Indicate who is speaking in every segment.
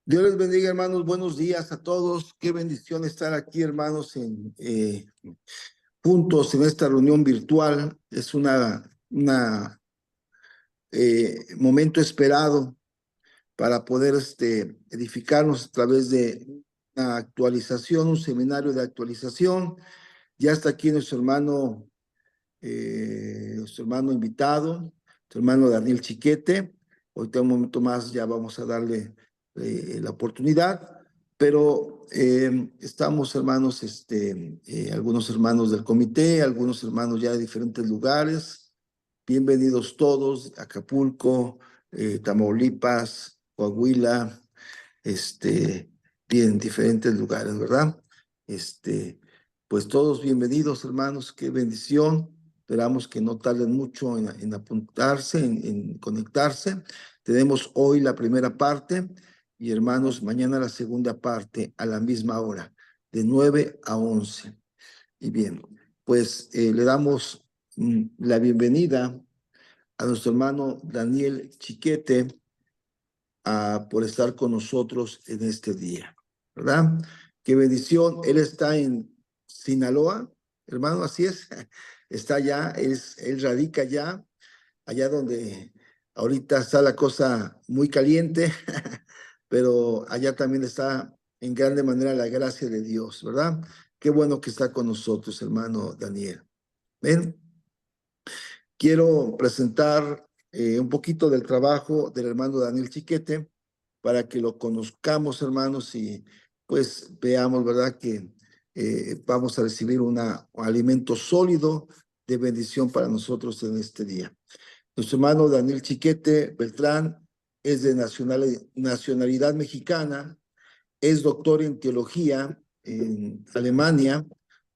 Speaker 1: Dios les bendiga, hermanos. Buenos días a todos. Qué bendición estar aquí, hermanos, juntos en esta reunión virtual. Es una momento esperado para poder edificarnos a través de una actualización, un seminario de actualización. Ya está aquí nuestro hermano invitado, nuestro hermano Daniel Chiquete. Ahorita un momento más ya vamos a darle la oportunidad, pero estamos hermanos, algunos hermanos del comité, algunos hermanos ya de diferentes lugares. Bienvenidos todos, Acapulco, Tamaulipas, Coahuila, bien, diferentes lugares, ¿verdad? Pues todos bienvenidos, hermanos, qué bendición. Esperamos que no tarden mucho en apuntarse, en conectarse. Tenemos hoy la primera parte y, hermanos, mañana la segunda parte a la misma hora, de 9 a 11. Y bien, pues le damos la bienvenida a nuestro hermano Daniel Chiquete por estar con nosotros en este día, ¿verdad? Qué bendición. Él está en Sinaloa, hermano, así es. Está allá, él radica allá donde ahorita está la cosa muy caliente, pero allá también está en grande manera la gracia de Dios, ¿verdad? Qué bueno que está con nosotros, hermano Daniel. ¿Ven? Quiero presentar un poquito del trabajo del hermano Daniel Chiquete para que lo conozcamos, hermanos, y pues veamos, ¿verdad?, que vamos a recibir un alimento sólido de bendición para nosotros en este día. Nuestro hermano Daniel Chiquete Beltrán es de nacionalidad mexicana, es doctor en teología en Alemania,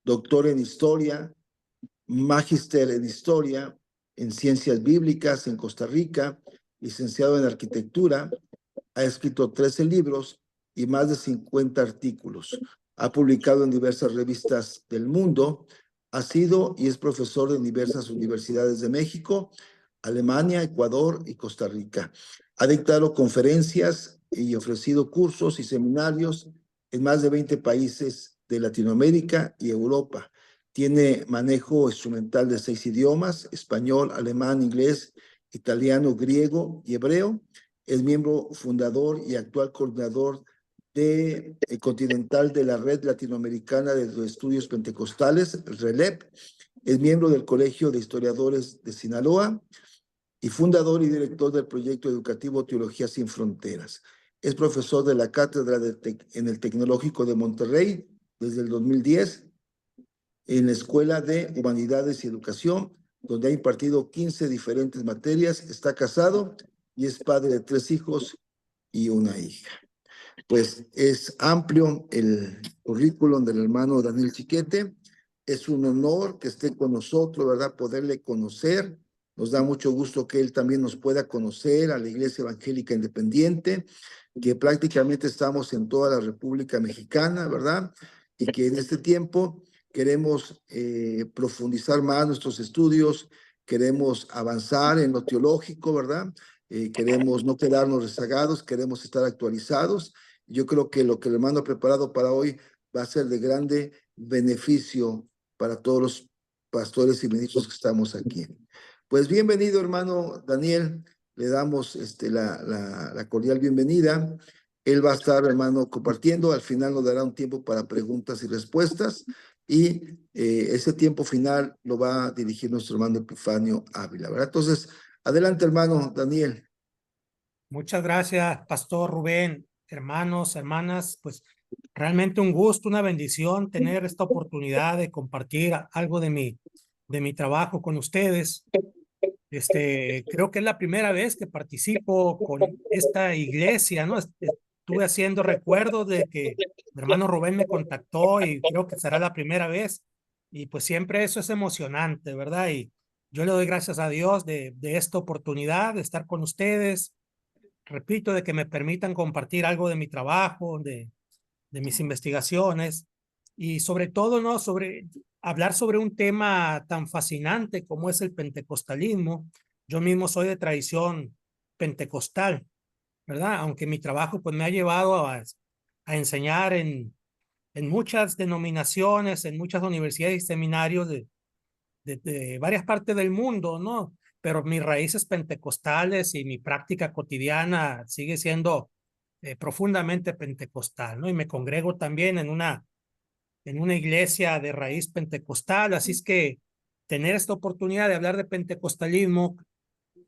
Speaker 1: doctor en historia, magíster en historia, en ciencias bíblicas en Costa Rica, licenciado en arquitectura, ha escrito 13 libros y más de 50 artículos. Ha publicado en diversas revistas del mundo, ha sido y es profesor en diversas universidades de México, Alemania, Ecuador y Costa Rica. Ha dictado conferencias y ofrecido cursos y seminarios en más de 20 países de Latinoamérica y Europa. Tiene manejo instrumental de 6 idiomas: español, alemán, inglés, italiano, griego y hebreo. Es miembro fundador y actual coordinador continental de la Red Latinoamericana de los Estudios Pentecostales, RELEP. Es miembro del Colegio de Historiadores de Sinaloa y fundador y director del proyecto educativo Teología Sin Fronteras. Es profesor de la cátedra en el Tecnológico de Monterrey desde el 2010, en la Escuela de Humanidades y Educación, donde ha impartido 15 diferentes materias. Está casado y es padre de 3 hijos y una hija. Pues es amplio el currículum del hermano Daniel Chiquete. Es un honor que esté con nosotros, ¿verdad? Poderle conocer. Nos da mucho gusto que él también nos pueda conocer, a la Iglesia Evangélica Independiente, que prácticamente estamos en toda la República Mexicana, ¿verdad? Y que en este tiempo queremos profundizar más nuestros estudios, queremos avanzar en lo teológico, ¿verdad? Queremos no quedarnos rezagados, queremos estar actualizados. Yo creo que lo que el hermano ha preparado para hoy va a ser de grande beneficio para todos los pastores y ministros que estamos aquí. Pues bienvenido, hermano Daniel. Le damos la cordial bienvenida. Él va a estar, hermano, compartiendo. Al final nos dará un tiempo para preguntas y respuestas. Y ese tiempo final lo va a dirigir nuestro hermano Epifanio Ávila, ¿verdad? Entonces, adelante, hermano Daniel.
Speaker 2: Muchas gracias, Pastor Rubén, hermanos, hermanas. Pues realmente un gusto, una bendición tener esta oportunidad de compartir algo de mi trabajo con ustedes. Creo que es la primera vez que participo con esta iglesia, ¿no? Estuve haciendo recuerdos de que mi hermano Rubén me contactó y creo que será la primera vez. Y pues siempre eso es emocionante, ¿verdad? Y yo le doy gracias a Dios de esta oportunidad de estar con ustedes. Repito, de que me permitan compartir algo de mi trabajo, de mis investigaciones y sobre todo, ¿no? Hablar sobre un tema tan fascinante como es el pentecostalismo. Yo mismo soy de tradición pentecostal ¿verdad? Aunque mi trabajo pues me ha llevado a enseñar en muchas denominaciones, en muchas universidades y seminarios de varias partes del mundo, ¿no? Pero mis raíces pentecostales y mi práctica cotidiana sigue siendo profundamente pentecostal, ¿no? Y me congrego también en una iglesia de raíz pentecostal, así es que tener esta oportunidad de hablar de pentecostalismo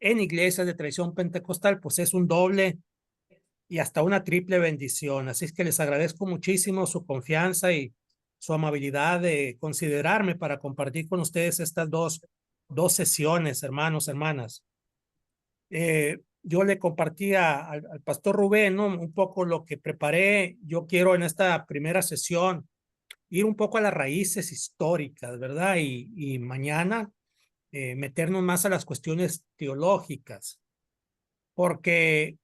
Speaker 2: en iglesias de tradición pentecostal, pues es un doble y hasta una triple bendición. Así es que les agradezco muchísimo su confianza y su amabilidad de considerarme para compartir con ustedes estas dos sesiones, hermanos, hermanas. Yo le compartí al pastor Rubén, ¿no? Un poco lo que preparé. Yo quiero en esta primera sesión ir un poco a las raíces históricas, ¿verdad? Y mañana meternos más a las cuestiones teológicas, porque,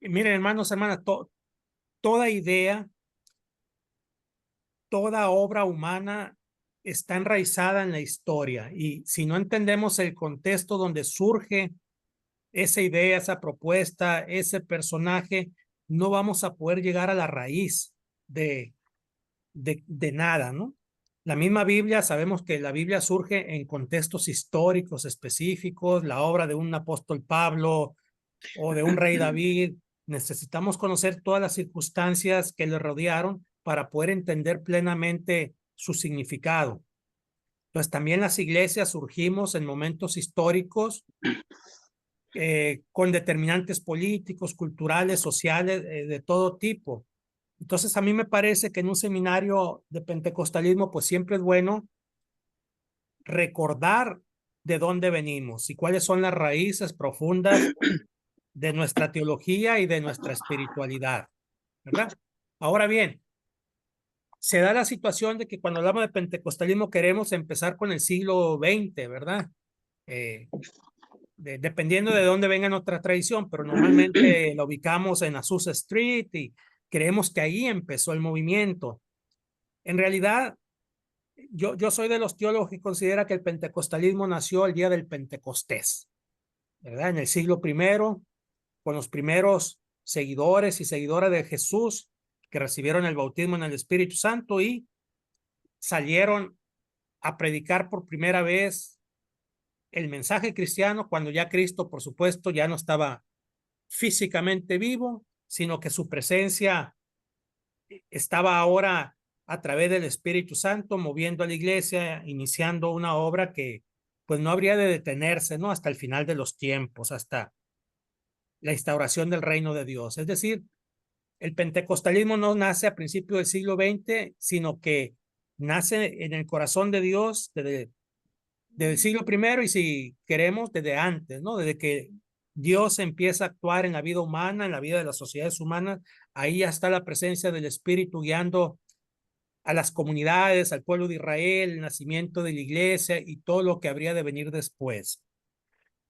Speaker 2: miren, hermanos, hermanas, toda idea, toda obra humana está enraizada en la historia y si no entendemos el contexto donde surge esa idea, esa propuesta, ese personaje, no vamos a poder llegar a la raíz de nada, ¿no? La misma Biblia, sabemos que la Biblia surge en contextos históricos específicos, la obra de un apóstol Pablo o de un rey David. Necesitamos conocer todas las circunstancias que le rodearon para poder entender plenamente su significado. Entonces, también las iglesias surgimos en momentos históricos con determinantes políticos, culturales, sociales, de todo tipo. Entonces, a mí me parece que en un seminario de pentecostalismo, pues siempre es bueno recordar de dónde venimos y cuáles son las raíces profundas de nuestra teología y de nuestra espiritualidad, ¿verdad? Ahora bien, se da la situación de que cuando hablamos de pentecostalismo queremos empezar con el siglo XX, ¿verdad? Eh, dependiendo de dónde venga nuestra tradición, pero normalmente la ubicamos en Azusa Street y creemos que ahí empezó el movimiento. En realidad, yo soy de los teólogos que considera que el pentecostalismo nació el día del Pentecostés, ¿verdad? En el siglo primero, con los primeros seguidores y seguidoras de Jesús que recibieron el bautismo en el Espíritu Santo y salieron a predicar por primera vez el mensaje cristiano cuando ya Cristo, por supuesto, ya no estaba físicamente vivo, sino que su presencia estaba ahora a través del Espíritu Santo moviendo a la iglesia, iniciando una obra que pues no habría de detenerse, ¿no? Hasta el final de los tiempos, hasta la instauración del reino de Dios. Es decir, el pentecostalismo no nace a principios del siglo XX, sino que nace en el corazón de Dios desde el siglo primero y si queremos, desde antes, ¿no? Desde que Dios empieza a actuar en la vida humana, en la vida de las sociedades humanas, ahí ya está la presencia del Espíritu guiando a las comunidades, al pueblo de Israel, el nacimiento de la iglesia y todo lo que habría de venir después.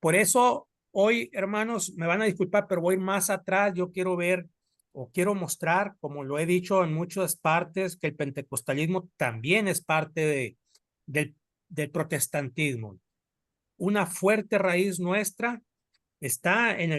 Speaker 2: Por eso, hoy, hermanos, me van a disculpar, pero voy más atrás. Yo quiero ver o quiero mostrar, como lo he dicho en muchas partes, que el pentecostalismo también es parte del protestantismo. Una fuerte raíz nuestra está en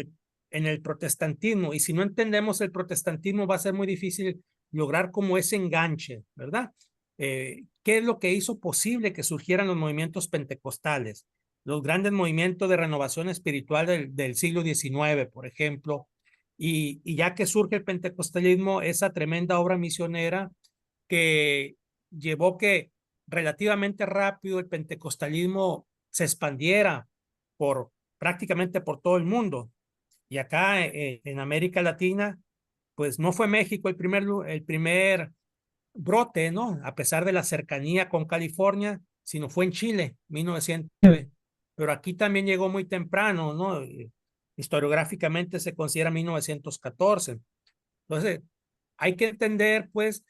Speaker 2: el protestantismo y si no entendemos el protestantismo va a ser muy difícil lograr como ese enganche, ¿verdad? ¿Qué es lo que hizo posible que surgieran los movimientos pentecostales? Los grandes movimientos de renovación espiritual del siglo XIX, por ejemplo, y ya que surge el pentecostalismo, esa tremenda obra misionera que llevó que relativamente rápido el pentecostalismo se expandiera por prácticamente por todo el mundo. Y acá en América Latina, pues no fue México el primer brote, ¿no? A pesar de la cercanía con California, sino fue en Chile, 1909. Pero aquí también llegó muy temprano, ¿no? Historiográficamente se considera 1914. Entonces, hay que entender, pues,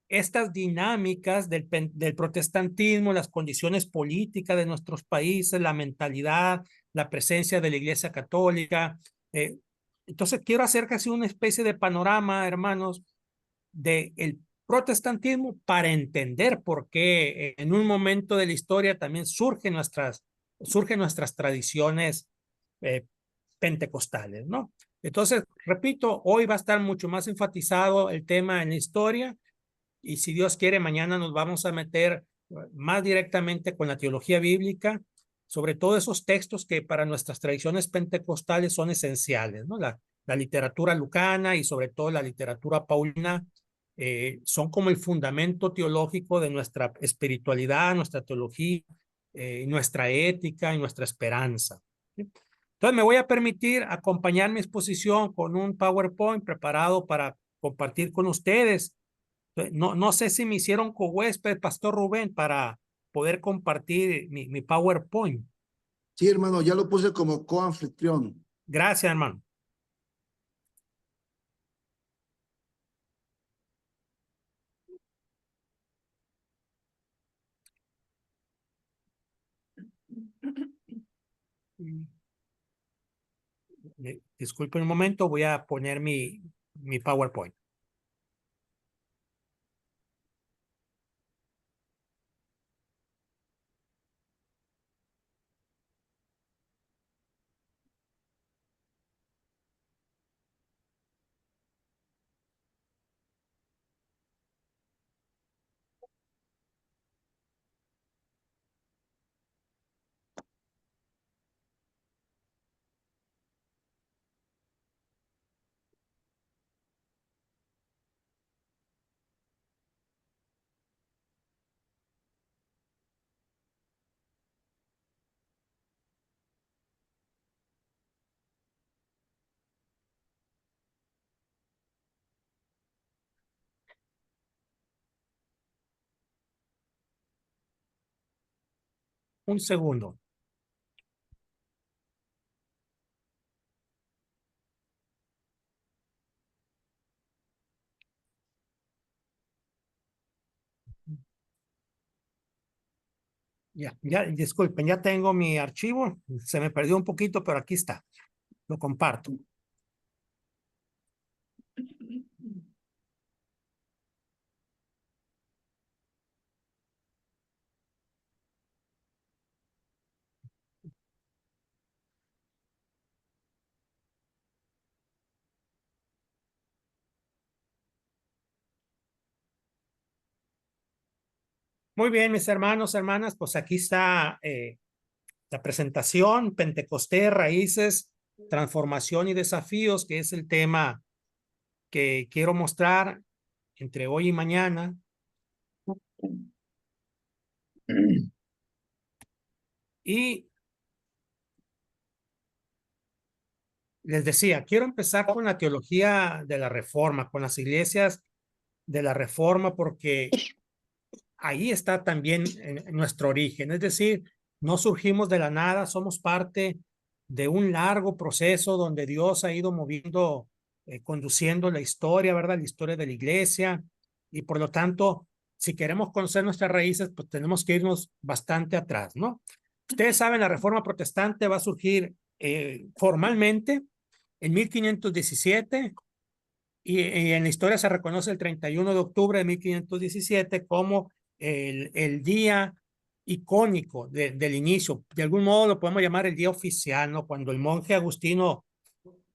Speaker 2: estas dinámicas del protestantismo, las condiciones políticas de nuestros países, la mentalidad, la presencia de la Iglesia Católica. Entonces, quiero hacer casi una especie de panorama, hermanos, del protestantismo para entender por qué en un momento de la historia también surgen nuestras tradiciones pentecostales, ¿no? Entonces, repito, hoy va a estar mucho más enfatizado el tema en la historia y si Dios quiere, mañana nos vamos a meter más directamente con la teología bíblica, sobre todo esos textos que para nuestras tradiciones pentecostales son esenciales, ¿no? La literatura lucana y sobre todo la literatura paulina son como el fundamento teológico de nuestra espiritualidad, nuestra teología, nuestra ética y nuestra esperanza. ¿Sí? Entonces me voy a permitir acompañar mi exposición con un PowerPoint preparado para compartir con ustedes. No sé si me hicieron cohuésped, Pastor Rubén, para poder compartir mi PowerPoint.
Speaker 1: Sí, hermano, ya lo puse como coanfitrión.
Speaker 2: Gracias, hermano. Disculpen un momento, voy a poner mi PowerPoint. Un segundo. Ya, disculpen, ya tengo mi archivo. Se me perdió un poquito, pero aquí está. Lo comparto. Muy bien, mis hermanos, hermanas, pues aquí está la presentación, Pentecostés, raíces, transformación y desafíos, que es el tema que quiero mostrar entre hoy y mañana. Y les decía, quiero empezar con la teología de la Reforma, con las iglesias de la Reforma, porque ahí está también en nuestro origen. Es decir, no surgimos de la nada, somos parte de un largo proceso donde Dios ha ido moviendo, conduciendo la historia, ¿verdad? La historia de la iglesia. Y por lo tanto, si queremos conocer nuestras raíces, pues tenemos que irnos bastante atrás, ¿no? Ustedes saben, la Reforma Protestante va a surgir formalmente en 1517 y en la historia se reconoce el 31 de octubre de 1517 como el día icónico del inicio. De algún modo lo podemos llamar el día oficial, ¿no? Cuando el monje agustino,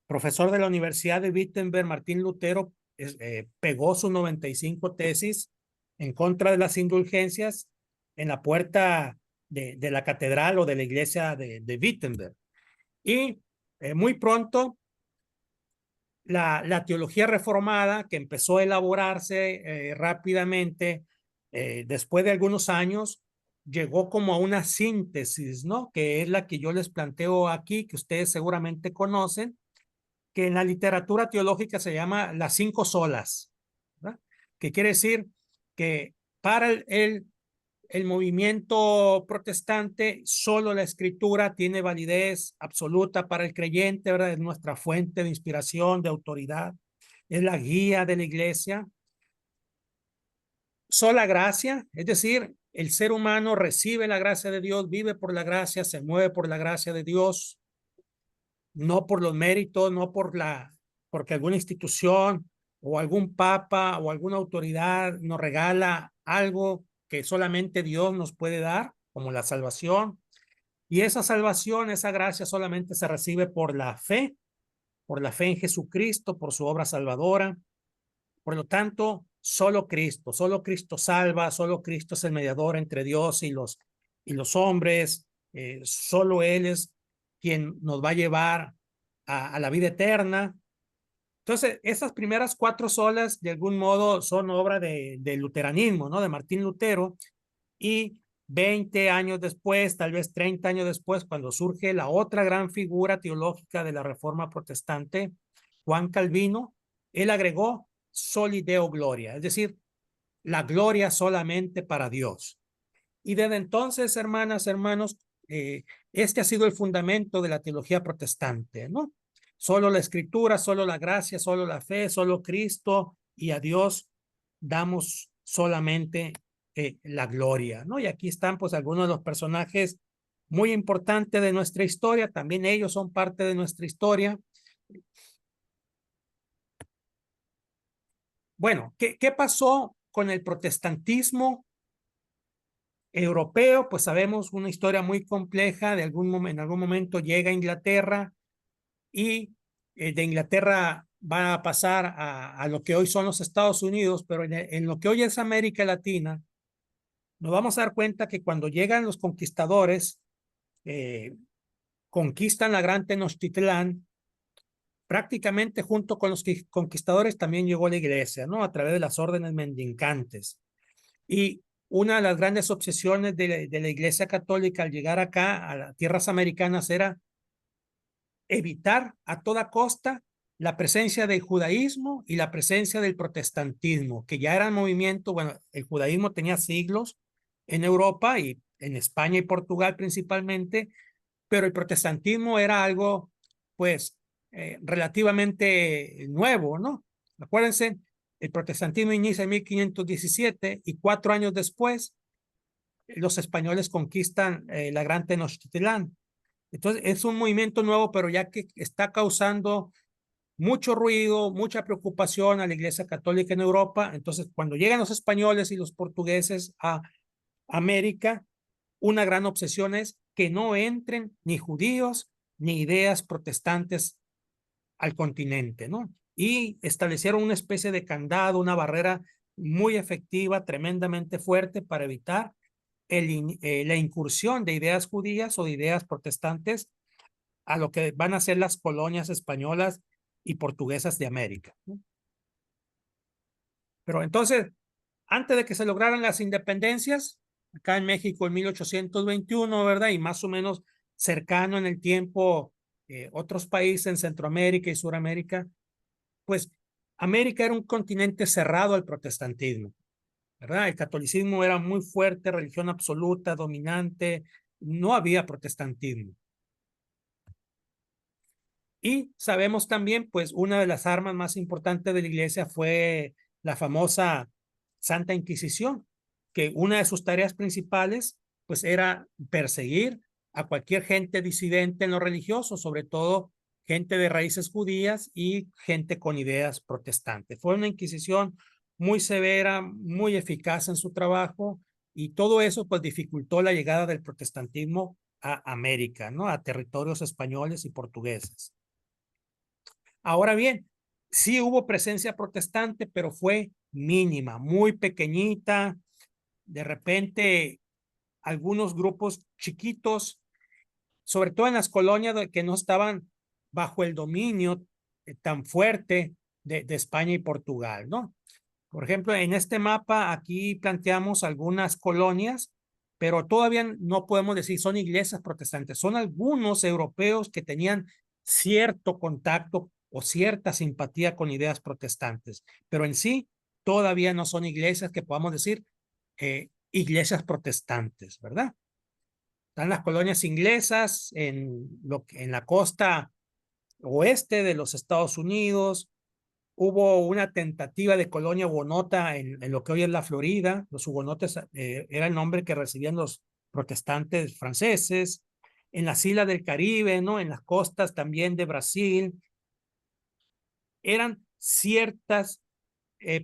Speaker 2: profesor de la Universidad de Wittenberg, Martín Lutero, pegó sus 95 tesis en contra de las indulgencias en la puerta de la catedral o de la iglesia de Wittenberg. Y muy pronto la teología reformada, que empezó a elaborarse rápidamente, después de algunos años, llegó como a una síntesis, ¿no? Que es la que yo les planteo aquí, que ustedes seguramente conocen, que en la literatura teológica se llama las cinco solas, ¿verdad? Que quiere decir que para el movimiento protestante, solo la escritura tiene validez absoluta para el creyente, ¿verdad? Es nuestra fuente de inspiración, de autoridad, es la guía de la iglesia. Sola gracia, es decir, el ser humano recibe la gracia de Dios, vive por la gracia, se mueve por la gracia de Dios, no por los méritos, no porque alguna institución o algún papa o alguna autoridad nos regala algo que solamente Dios nos puede dar, como la salvación. Y esa salvación, esa gracia solamente se recibe por la fe por la fe en Jesucristo, por su obra salvadora. Por lo tanto, solo Cristo salva, solo Cristo es el mediador entre Dios y los hombres, solo Él es quien nos va a llevar a la vida eterna. Entonces, esas primeras 4 solas, de algún modo, son obra del luteranismo, ¿no? De Martín Lutero, y 20 años después, tal vez 30 años después, cuando surge la otra gran figura teológica de la Reforma Protestante, Juan Calvino, él agregó soli Deo gloria, es decir, la gloria solamente para Dios. Y desde entonces, hermanas, hermanos, este ha sido el fundamento de la teología protestante, ¿no? Solo la escritura, solo la gracia, solo la fe, solo Cristo, y a Dios damos solamente la gloria, ¿no? Y aquí están pues algunos de los personajes muy importantes de nuestra historia, también ellos son parte de nuestra historia. Bueno, ¿qué pasó con el protestantismo europeo? Pues sabemos una historia muy compleja, en algún momento llega a Inglaterra y de Inglaterra va a pasar a lo que hoy son los Estados Unidos, pero en lo que hoy es América Latina, nos vamos a dar cuenta que cuando llegan los conquistadores, conquistan la Gran Tenochtitlán, prácticamente junto con los conquistadores también llegó la iglesia, ¿no? A través de las órdenes mendicantes. Y una de las grandes obsesiones de la iglesia católica al llegar acá a las tierras americanas era evitar a toda costa la presencia del judaísmo y la presencia del protestantismo, que ya eran movimientos. Bueno, el judaísmo tenía siglos en Europa y en España y Portugal principalmente, pero el protestantismo era algo, pues, relativamente nuevo, ¿no? Acuérdense, el protestantismo inicia en 1517 y 4 años después los españoles conquistan la Gran Tenochtitlán. Entonces, es un movimiento nuevo, pero ya que está causando mucho ruido, mucha preocupación a la Iglesia Católica en Europa. Entonces, cuando llegan los españoles y los portugueses a América, una gran obsesión es que no entren ni judíos ni ideas protestantes al continente, ¿no? Y establecieron una especie de candado, una barrera muy efectiva, tremendamente fuerte para evitar la incursión de ideas judías o de ideas protestantes a lo que van a ser las colonias españolas y portuguesas de América, ¿no? Pero entonces, antes de que se lograran las independencias, acá en México en 1821, ¿verdad? Y más o menos cercano en el tiempo, otros países en Centroamérica y Suramérica, pues América era un continente cerrado al protestantismo, ¿verdad? El catolicismo era muy fuerte, religión absoluta, dominante, no había protestantismo. Y sabemos también, pues, una de las armas más importantes de la iglesia fue la famosa Santa Inquisición, que una de sus tareas principales, pues, era perseguir a cualquier gente disidente en lo religioso, sobre todo gente de raíces judías y gente con ideas protestantes. Fue una Inquisición muy severa, muy eficaz en su trabajo, y todo eso, pues, dificultó la llegada del protestantismo a América, ¿no? A territorios españoles y portugueses. Ahora bien, sí hubo presencia protestante, pero fue mínima, muy pequeñita. De repente, algunos grupos chiquitos, sobre todo en las colonias que no estaban bajo el dominio tan fuerte de España y Portugal, ¿no? Por ejemplo, en este mapa aquí planteamos algunas colonias, pero todavía no podemos decir son iglesias protestantes. Son algunos europeos que tenían cierto contacto o cierta simpatía con ideas protestantes, pero en sí todavía no son iglesias que podamos decir iglesias protestantes, ¿verdad? Están las colonias inglesas en la costa oeste de los Estados Unidos. Hubo una tentativa de colonia hugonota en lo que hoy es la Florida. Los hugonotes era el nombre que recibían los protestantes franceses. En las islas del Caribe, ¿no? En las costas también de Brasil. Eran ciertas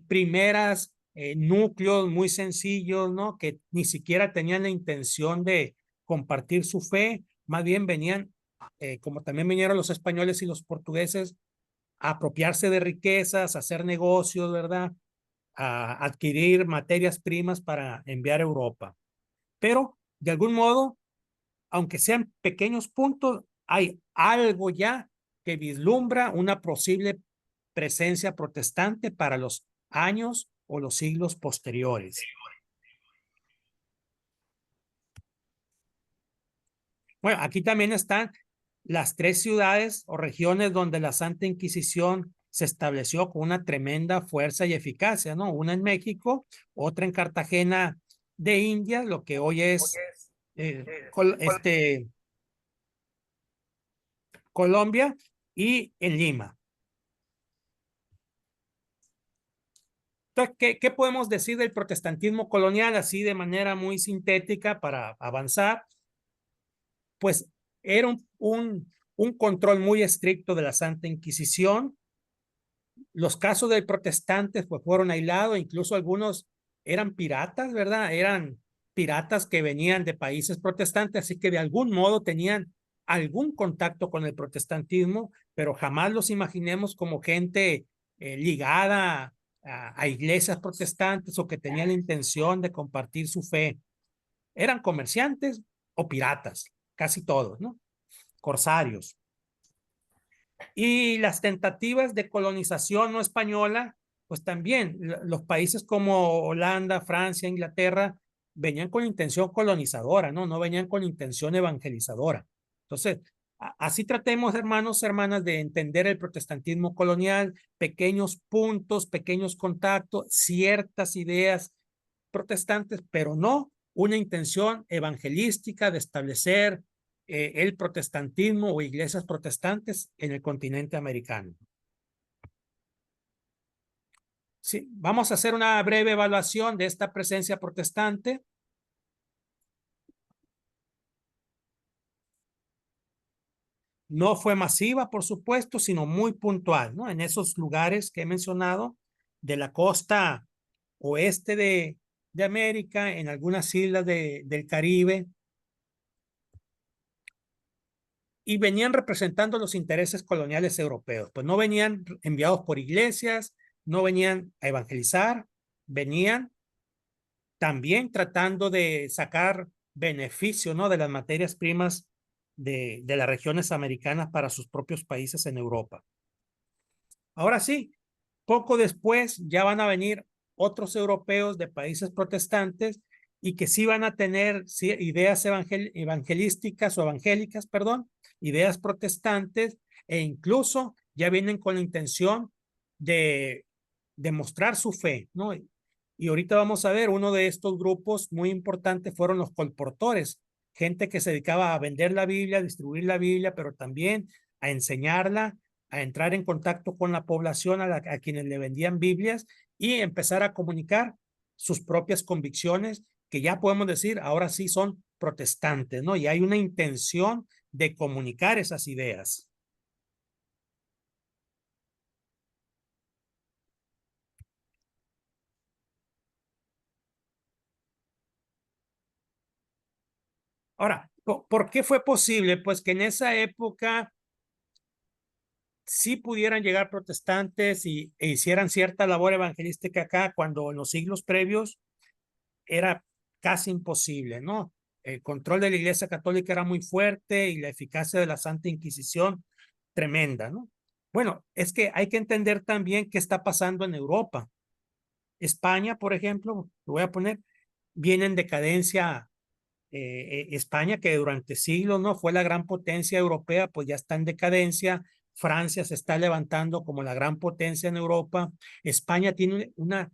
Speaker 2: primeras núcleos muy sencillos, ¿no? Que ni siquiera tenían la intención de compartir su fe, más bien venían como también vinieron los españoles y los portugueses, a apropiarse de riquezas, a hacer negocios, ¿verdad? A adquirir materias primas para enviar a Europa. Pero, de algún modo, aunque sean pequeños puntos, hay algo ya que vislumbra una posible presencia protestante para los años o los siglos posteriores. Bueno, aquí también están las 3 ciudades o regiones donde la Santa Inquisición se estableció con una tremenda fuerza y eficacia, ¿no? Una en México, otra en Cartagena de Indias, lo que hoy es Colombia, y en Lima. Entonces, ¿qué podemos decir del protestantismo colonial así de manera muy sintética para avanzar? Pues era un control muy estricto de la Santa Inquisición. Los casos de protestantes pues fueron aislados, incluso algunos eran piratas, ¿verdad? Eran piratas que venían de países protestantes, así que de algún modo tenían algún contacto con el protestantismo, pero jamás los imaginemos como gente ligada a iglesias protestantes o que tenían la intención de compartir su fe. Eran comerciantes o piratas, casi todos, ¿no? Corsarios. Y las tentativas de colonización no española, pues también los países como Holanda, Francia, Inglaterra, venían con intención colonizadora, ¿no? No venían con intención evangelizadora. Entonces, así tratemos, hermanos, hermanas, de entender el protestantismo colonial, pequeños puntos, pequeños contactos, ciertas ideas protestantes, pero no una intención evangelística de establecer el protestantismo o iglesias protestantes en el continente americano. Sí, vamos a hacer una breve evaluación de esta presencia protestante. No fue masiva, por supuesto, sino muy puntual, ¿no? En esos lugares que he mencionado, de la costa oeste de América, en algunas islas del Caribe, y venían representando los intereses coloniales europeos. Pues no venían enviados por iglesias, no venían a evangelizar, venían también tratando de sacar beneficio, ¿no? De las materias primas de las regiones americanas para sus propios países en Europa. Ahora sí, poco después ya van a venir otros europeos de países protestantes y que sí van a tener ideas evangelísticas o evangélicas, perdón, ideas protestantes, e incluso ya vienen con la intención de demostrar su fe, ¿no? Y ahorita vamos a ver, uno de estos grupos muy importantes fueron los colportores, gente que se dedicaba a vender la Biblia, a distribuir la Biblia, pero también a enseñarla, a entrar en contacto con la población a quienes le vendían Biblias y empezar a comunicar sus propias convicciones, que ya podemos decir, ahora sí son protestantes, ¿no? Y hay una intención de comunicar esas ideas. Ahora, ¿por qué fue posible? Pues que en esa época sí pudieran llegar protestantes e hicieran cierta labor evangelística acá, cuando en los siglos previos era casi imposible, ¿no? El control de la Iglesia Católica era muy fuerte y la eficacia de la Santa Inquisición tremenda, ¿no? Bueno, es que hay que entender también qué está pasando en Europa. España, por ejemplo, lo voy a poner, viene en decadencia. España, que durante siglos no fue la gran potencia europea, pues ya está en decadencia. Francia se está levantando como la gran potencia en Europa. España tiene una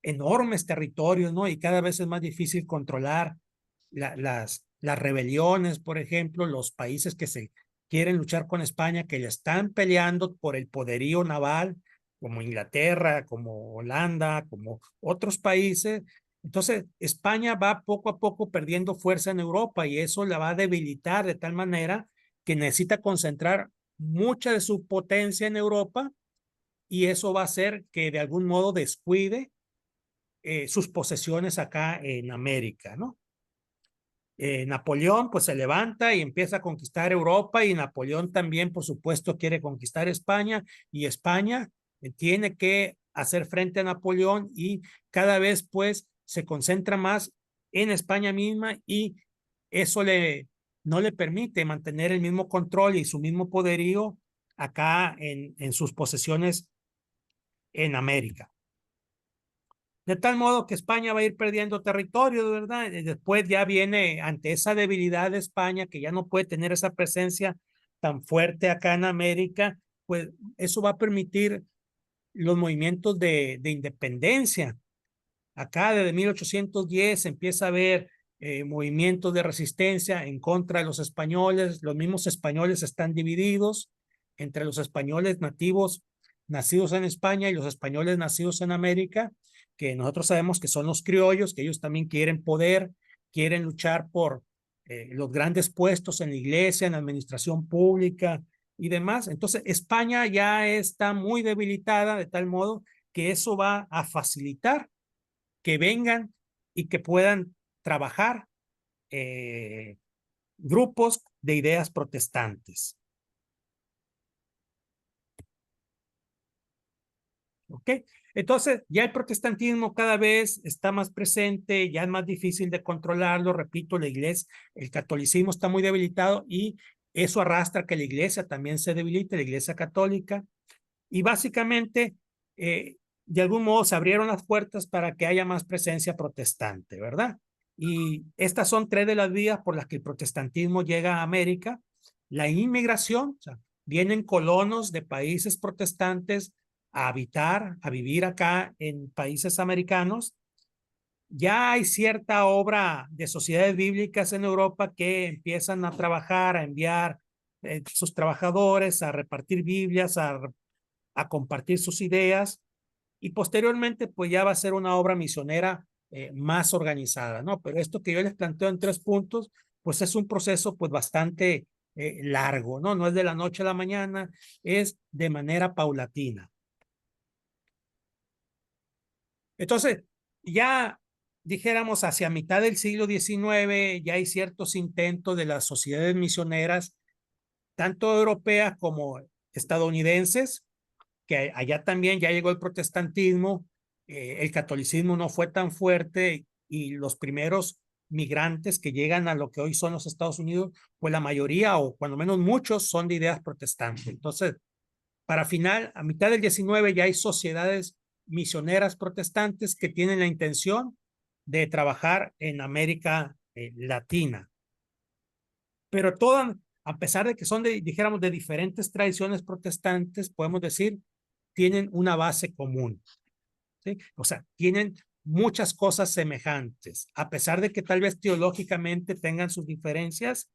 Speaker 2: enormes territorios, ¿no? Y cada vez es más difícil controlar las rebeliones, por ejemplo, los países que se quieren luchar con España, que le están peleando por el poderío naval, como Inglaterra, como Holanda, como otros países. Entonces, España va poco a poco perdiendo fuerza en Europa y eso la va a debilitar de tal manera que necesita concentrar mucha de su potencia en Europa y eso va a hacer que de algún modo descuide sus posesiones acá en América, ¿no? Napoleón pues se levanta y empieza a conquistar Europa, y Napoleón también por supuesto quiere conquistar España, y España tiene que hacer frente a Napoleón, y cada vez pues se concentra más en España misma, y eso no le permite mantener el mismo control y su mismo poderío acá en sus posesiones en América. De tal modo que España va a ir perdiendo territorio, ¿verdad? Y después ya viene ante esa debilidad de España, que ya no puede tener esa presencia tan fuerte acá en América, pues eso va a permitir los movimientos de independencia. Acá desde 1810 empieza a haber movimientos de resistencia en contra de los españoles. Los mismos españoles están divididos entre los españoles nativos nacidos en España y los españoles nacidos en América, que nosotros sabemos que son los criollos, que ellos también quieren poder, quieren luchar por los grandes puestos en la iglesia, en la administración pública y demás. Entonces, España ya está muy debilitada, de tal modo que eso va a facilitar que vengan y que puedan trabajar grupos de ideas protestantes. ¿Ok? Entonces, ya el protestantismo cada vez está más presente, ya es más difícil de controlarlo. Repito, la iglesia, el catolicismo está muy debilitado, y eso arrastra que la iglesia también se debilite, la iglesia católica. Y básicamente, de algún modo se abrieron las puertas para que haya más presencia protestante, ¿verdad? Y estas son tres de las vías por las que el protestantismo llega a América. La inmigración, o sea, vienen colonos de países protestantes a habitar, a vivir acá en países americanos. Ya hay cierta obra de sociedades bíblicas en Europa que empiezan a trabajar, a enviar sus trabajadores, a repartir Biblias, a compartir sus ideas, y posteriormente pues ya va a ser una obra misionera más organizada, ¿no? Pero esto que yo les planteo en 3 puntos, pues es un proceso pues bastante largo, ¿no? No es de la noche a la mañana, es de manera paulatina. Entonces, ya dijéramos hacia mitad del siglo XIX, ya hay ciertos intentos de las sociedades misioneras, tanto europeas como estadounidenses, que allá también ya llegó el protestantismo, el catolicismo no fue tan fuerte, y los primeros migrantes que llegan a lo que hoy son los Estados Unidos, pues la mayoría, o cuando menos muchos, son de ideas protestantes. Entonces, para final, a mitad del 19 ya hay sociedades misioneras protestantes que tienen la intención de trabajar en América Latina. Pero todas, a pesar de que son, dijéramos, de diferentes tradiciones protestantes, podemos decir, tienen una base común, ¿sí? O sea, tienen muchas cosas semejantes. A pesar de que tal vez teológicamente tengan sus diferencias,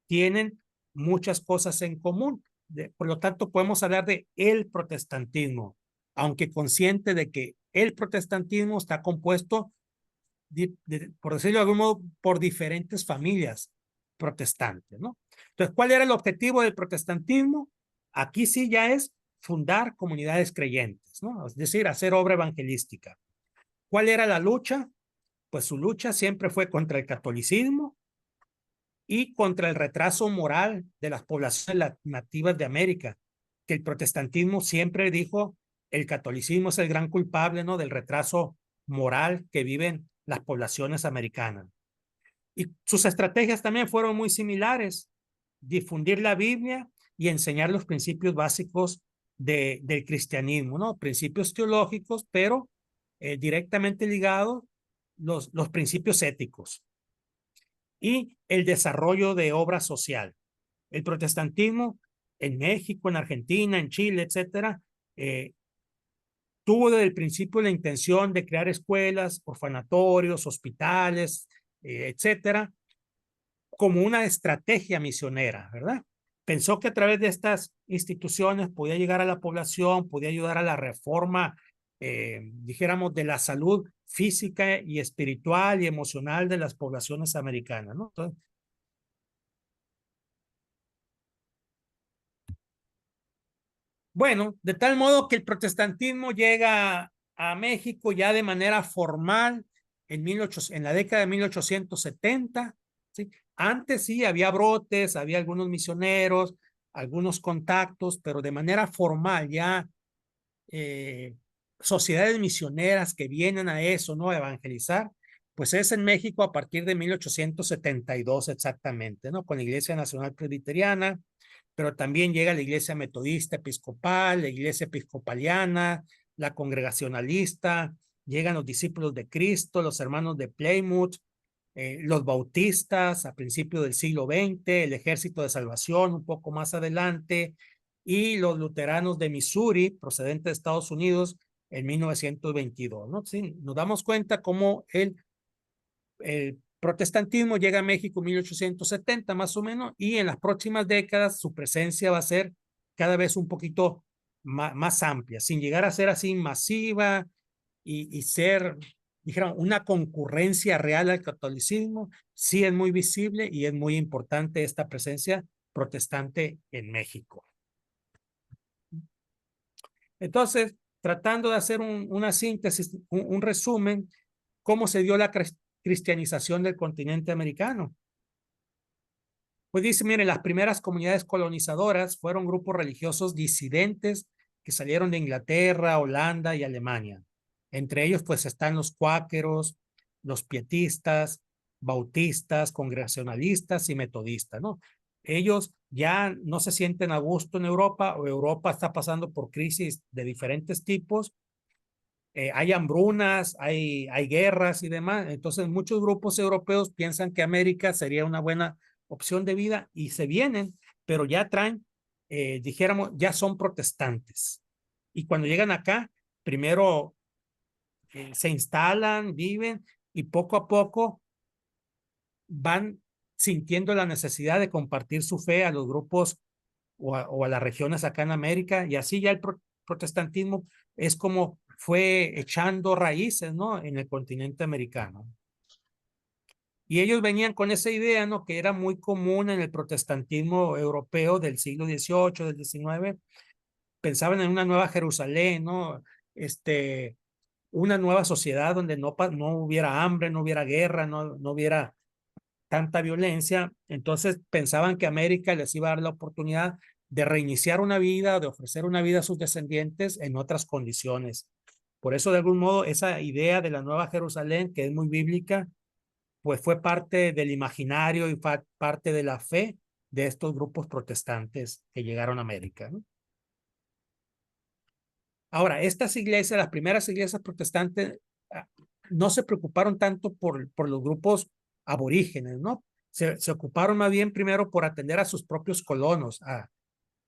Speaker 2: tienen muchas cosas en común. Por lo tanto, podemos hablar de el protestantismo, aunque consciente de que el protestantismo está compuesto, por decirlo de algún modo, por diferentes familias protestantes, ¿no? Entonces, ¿cuál era el objetivo del protestantismo? Aquí sí ya es fundar comunidades creyentes, ¿no? Es decir, hacer obra evangelística. ¿Cuál era la lucha? Pues su lucha siempre fue contra el catolicismo y contra el retraso moral de las poblaciones nativas de América, que el protestantismo siempre dijo, el catolicismo es el gran culpable, ¿no?, del retraso moral que viven las poblaciones americanas. Y sus estrategias también fueron muy similares: difundir la Biblia y enseñar los principios básicos del cristianismo, ¿no? Principios teológicos, pero directamente ligados los principios éticos y el desarrollo de obra social. El protestantismo en México, en Argentina, en Chile, etcétera, tuvo desde el principio la intención de crear escuelas, orfanatorios, hospitales, etcétera, como una estrategia misionera, ¿verdad? Pensó que a través de estas instituciones podía llegar a la población, podía ayudar a la reforma, dijéramos, de la salud física y espiritual y emocional de las poblaciones americanas, ¿no? Entonces, bueno, de tal modo que el protestantismo llega a México ya de manera formal en la década de 1870, ¿sí? Antes sí había brotes, había algunos misioneros, algunos contactos, pero de manera formal ya sociedades misioneras que vienen a eso, ¿no? A evangelizar, pues es en México a partir de 1872 exactamente, ¿no? Con la Iglesia Nacional Presbiteriana, pero también llega la Iglesia Metodista Episcopal, la Iglesia Episcopaliana, la Congregacionalista, llegan los discípulos de Cristo, los hermanos de Plymouth, los bautistas a principios del siglo XX, el Ejército de Salvación un poco más adelante, y los luteranos de Missouri, procedentes de Estados Unidos, en 1922, ¿no? Sí, nos damos cuenta cómo el protestantismo llega a México en 1870 más o menos, y en las próximas décadas su presencia va a ser cada vez un poquito más amplia, sin llegar a ser así masiva y ser, dijeron, una concurrencia real al catolicismo. Sí es muy visible y es muy importante esta presencia protestante en México. Entonces, tratando de hacer una síntesis, un resumen, ¿cómo se dio la cristianización del continente americano? Pues dice, miren, las primeras comunidades colonizadoras fueron grupos religiosos disidentes que salieron de Inglaterra, Holanda y Alemania. Entre ellos, pues están los cuáqueros, los pietistas, bautistas, congregacionalistas y metodistas, ¿no? Ellos ya no se sienten a gusto en Europa, o Europa está pasando por crisis de diferentes tipos. Hay hambrunas, hay guerras y demás. Entonces, muchos grupos europeos piensan que América sería una buena opción de vida y se vienen, pero ya traen, dijéramos, ya son protestantes. Y cuando llegan acá, primero se instalan, viven y poco a poco van sintiendo la necesidad de compartir su fe a los grupos o a las regiones acá en América, y así ya el protestantismo es como fue echando raíces, ¿no? En el continente americano. Y ellos venían con esa idea, ¿no? Que era muy común en el protestantismo europeo del siglo XVIII, del XIX. Pensaban en una nueva Jerusalén, ¿no? Una nueva sociedad donde no hubiera hambre, no hubiera guerra, no hubiera tanta violencia. Entonces pensaban que América les iba a dar la oportunidad de reiniciar una vida, de ofrecer una vida a sus descendientes en otras condiciones. Por eso, de algún modo, esa idea de la Nueva Jerusalén, que es muy bíblica, pues fue parte del imaginario y parte de la fe de estos grupos protestantes que llegaron a América, ¿no? Ahora, estas iglesias, las primeras iglesias protestantes, no se preocuparon tanto por los grupos aborígenes, ¿no? Se ocuparon más bien primero por atender a sus propios colonos, a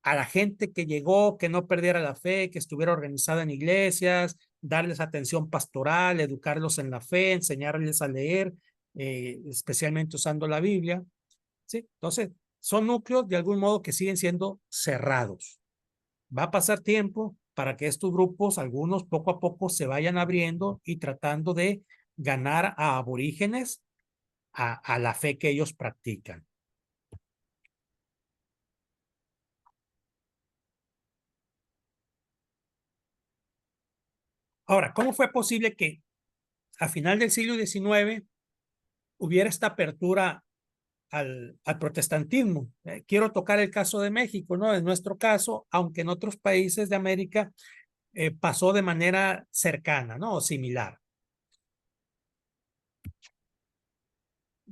Speaker 2: la gente que llegó, que no perdiera la fe, que estuviera organizada en iglesias, darles atención pastoral, educarlos en la fe, enseñarles a leer, especialmente usando la Biblia, ¿sí? Entonces, son núcleos de algún modo que siguen siendo cerrados. Va a pasar tiempo para que estos grupos, algunos poco a poco, se vayan abriendo y tratando de ganar a aborígenes a la fe que ellos practican. Ahora, ¿cómo fue posible que a final del siglo XIX hubiera esta apertura al protestantismo? Quiero tocar el caso de México, ¿no? En nuestro caso, aunque en otros países de América pasó de manera cercana, ¿no? O similar.